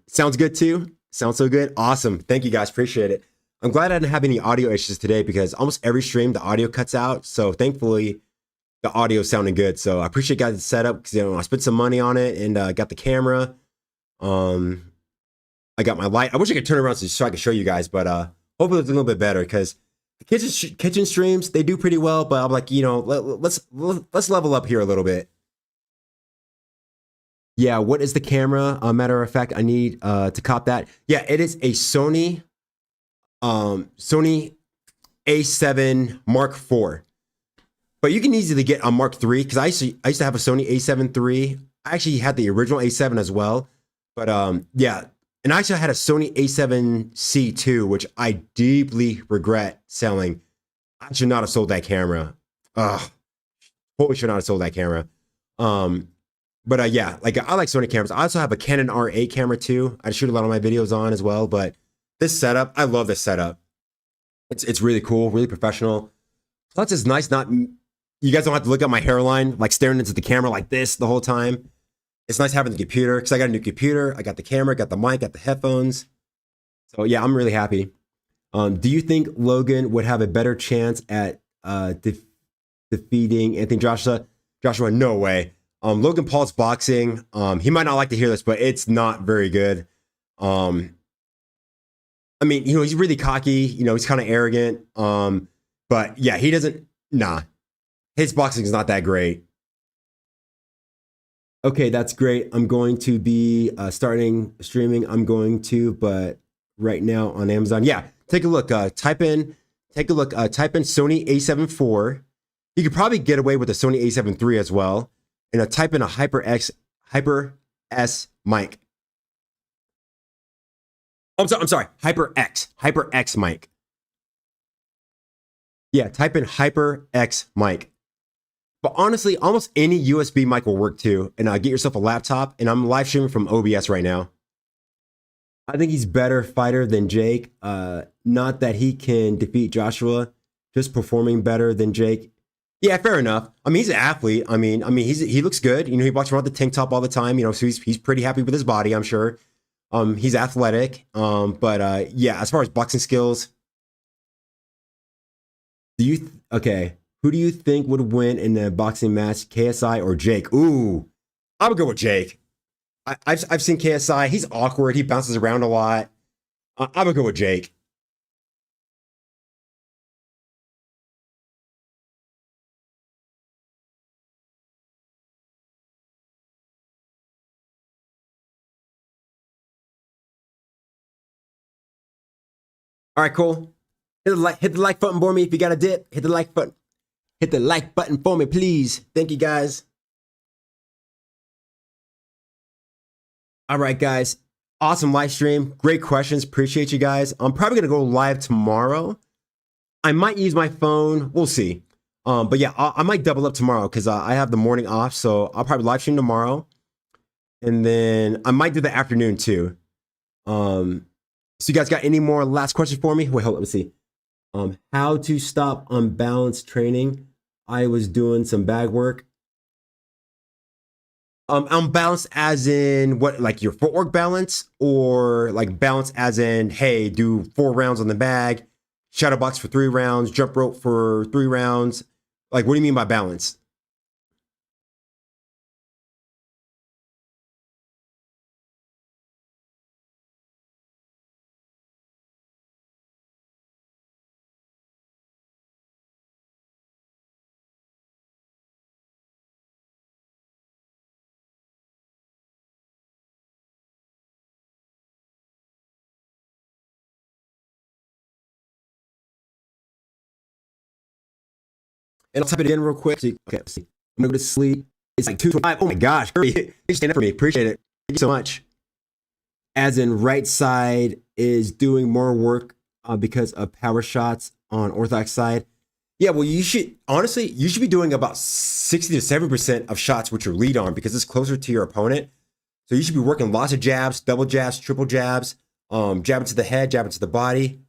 Sounds good too. Sounds so good. Awesome. Thank you guys. Appreciate it. I'm glad I didn't have any audio issues today because almost every stream the audio cuts out. So thankfully the audio is sounding good. So I appreciate you guys' setup because I spent some money on it and got the camera. I got my light. I wish I could turn around so I could show you guys, but hopefully it's a little bit better because the kitchen streams, they do pretty well, but I'm like, let's level up here a little bit. Yeah, what is the camera? Matter of fact, I need to cop that. Yeah, it is a Sony A7 Mark IV. But you can easily get a Mark III because I used to have a Sony A7 III. I actually had the original A7 as well. But yeah, and I actually had a Sony A7C II, which I deeply regret selling. I should not have sold that camera. Totally should not have sold that camera. But yeah, like I like Sony cameras. I also have a Canon R8 camera too. I shoot a lot of my videos on as well. But this setup, I love this setup. It's really cool, really professional. Plus, it's nice. You guys don't have to look at my hairline like staring into the camera like this the whole time. It's nice having the computer because I got a new computer. I got the camera, got the mic, got the headphones. So yeah, I'm really happy. Do you think Logan would have a better chance at defeating Anthony Joshua? Joshua, no way. Logan Paul's boxing. He might not like to hear this, but it's not very good. Um, I mean, he's really cocky. He's kind of arrogant. But yeah, he doesn't. Nah, his boxing is not that great. Okay, that's great. I'm going to be starting streaming. I'm going to, but right now on Amazon. Yeah, take a look. Take a look. Type in Sony A7 IV. You could probably get away with a Sony A7 III as well. And type in a Hyper S mic. Oh, I'm sorry. Hyper X mic. Yeah, type in Hyper X mic. But honestly, almost any USB mic will work too. And get yourself a laptop. And I'm live streaming from OBS right now. I think he's better fighter than Jake. Not that he can defeat Joshua, just performing better than Jake. Yeah, fair enough. I mean, he's an athlete. I mean, he looks good. He walks around with the tank top all the time. So he's pretty happy with his body, I'm sure. He's athletic. But yeah, as far as boxing skills, okay? Who do you think would win in a boxing match, KSI or Jake? Ooh, I would go with Jake. I've seen KSI. He's awkward. He bounces around a lot. I would go with Jake. All right, cool. Hit the like button for me if you got a dip. Hit the like button. Hit the like button for me, please. Thank you, guys. All right, guys. Awesome live stream. Great questions. Appreciate you guys. I'm probably gonna go live tomorrow. I might use my phone. We'll see. But yeah, I might double up tomorrow because I have the morning off. So I'll probably live stream tomorrow, and then I might do the afternoon too. So you guys got any more last questions for me? Wait, hold on. Let me see. How to stop unbalanced training? I was doing some bag work. Unbalanced as in what, like your footwork balance, or like balance as in, hey, do 4 rounds on the bag, shadow box for 3 rounds, jump rope for 3 rounds. Like, what do you mean by balance? And I'll type it in real quick. Okay, let's see. I'm gonna go to sleep. It's like 2:25. Oh my gosh, hurry. Thanks for standing up for me. Appreciate it. Thank you so much. As in, right side is doing more work because of power shots on orthodox side. Yeah, well, you should be doing about 60 to 70% of shots with your lead arm because it's closer to your opponent. So you should be working lots of jabs, double jabs, triple jabs, jabbing to the head, jabbing to the body.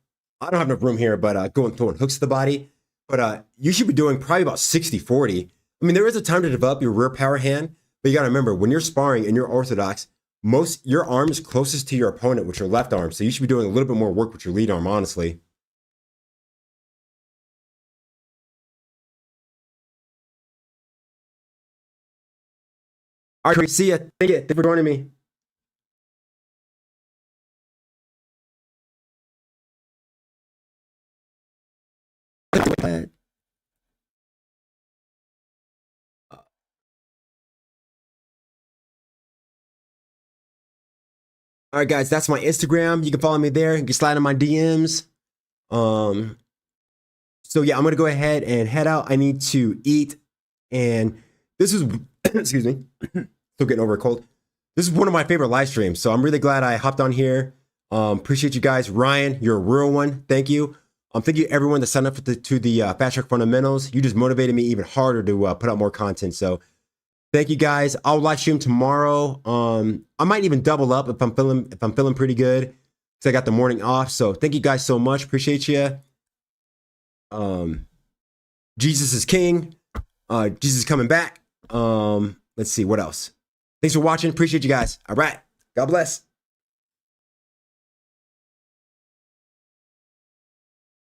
I don't have enough room here, but throwing hooks to the body. But you should be doing probably about 60-40. I mean, there is a time to develop your rear power hand, but you got to remember, when you're sparring and you're orthodox, your arm is closest to your opponent with your left arm. So you should be doing a little bit more work with your lead arm, honestly. All right, see ya. Thank you. Thanks for joining me. All right, guys, that's my Instagram. You can follow me there. You can slide in my DMs. So yeah, I'm gonna go ahead and head out. I need to eat, and this is excuse me, still getting over a cold. This is one of my favorite live streams, so I'm really glad I hopped on here. Appreciate you guys. Ryan, you're a real one. Thank you. Thank you everyone that signed up to the Fast Track Fundamentals. You just motivated me even harder to put out more content. So thank you guys. I'll live stream tomorrow. I might even double up if I'm feeling pretty good because I got the morning off. So thank you guys so much. Appreciate you. Jesus is king. Jesus is coming back. Let's see what else. Thanks for watching. Appreciate you guys. All right. God bless.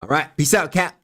All right. Peace out, Cap.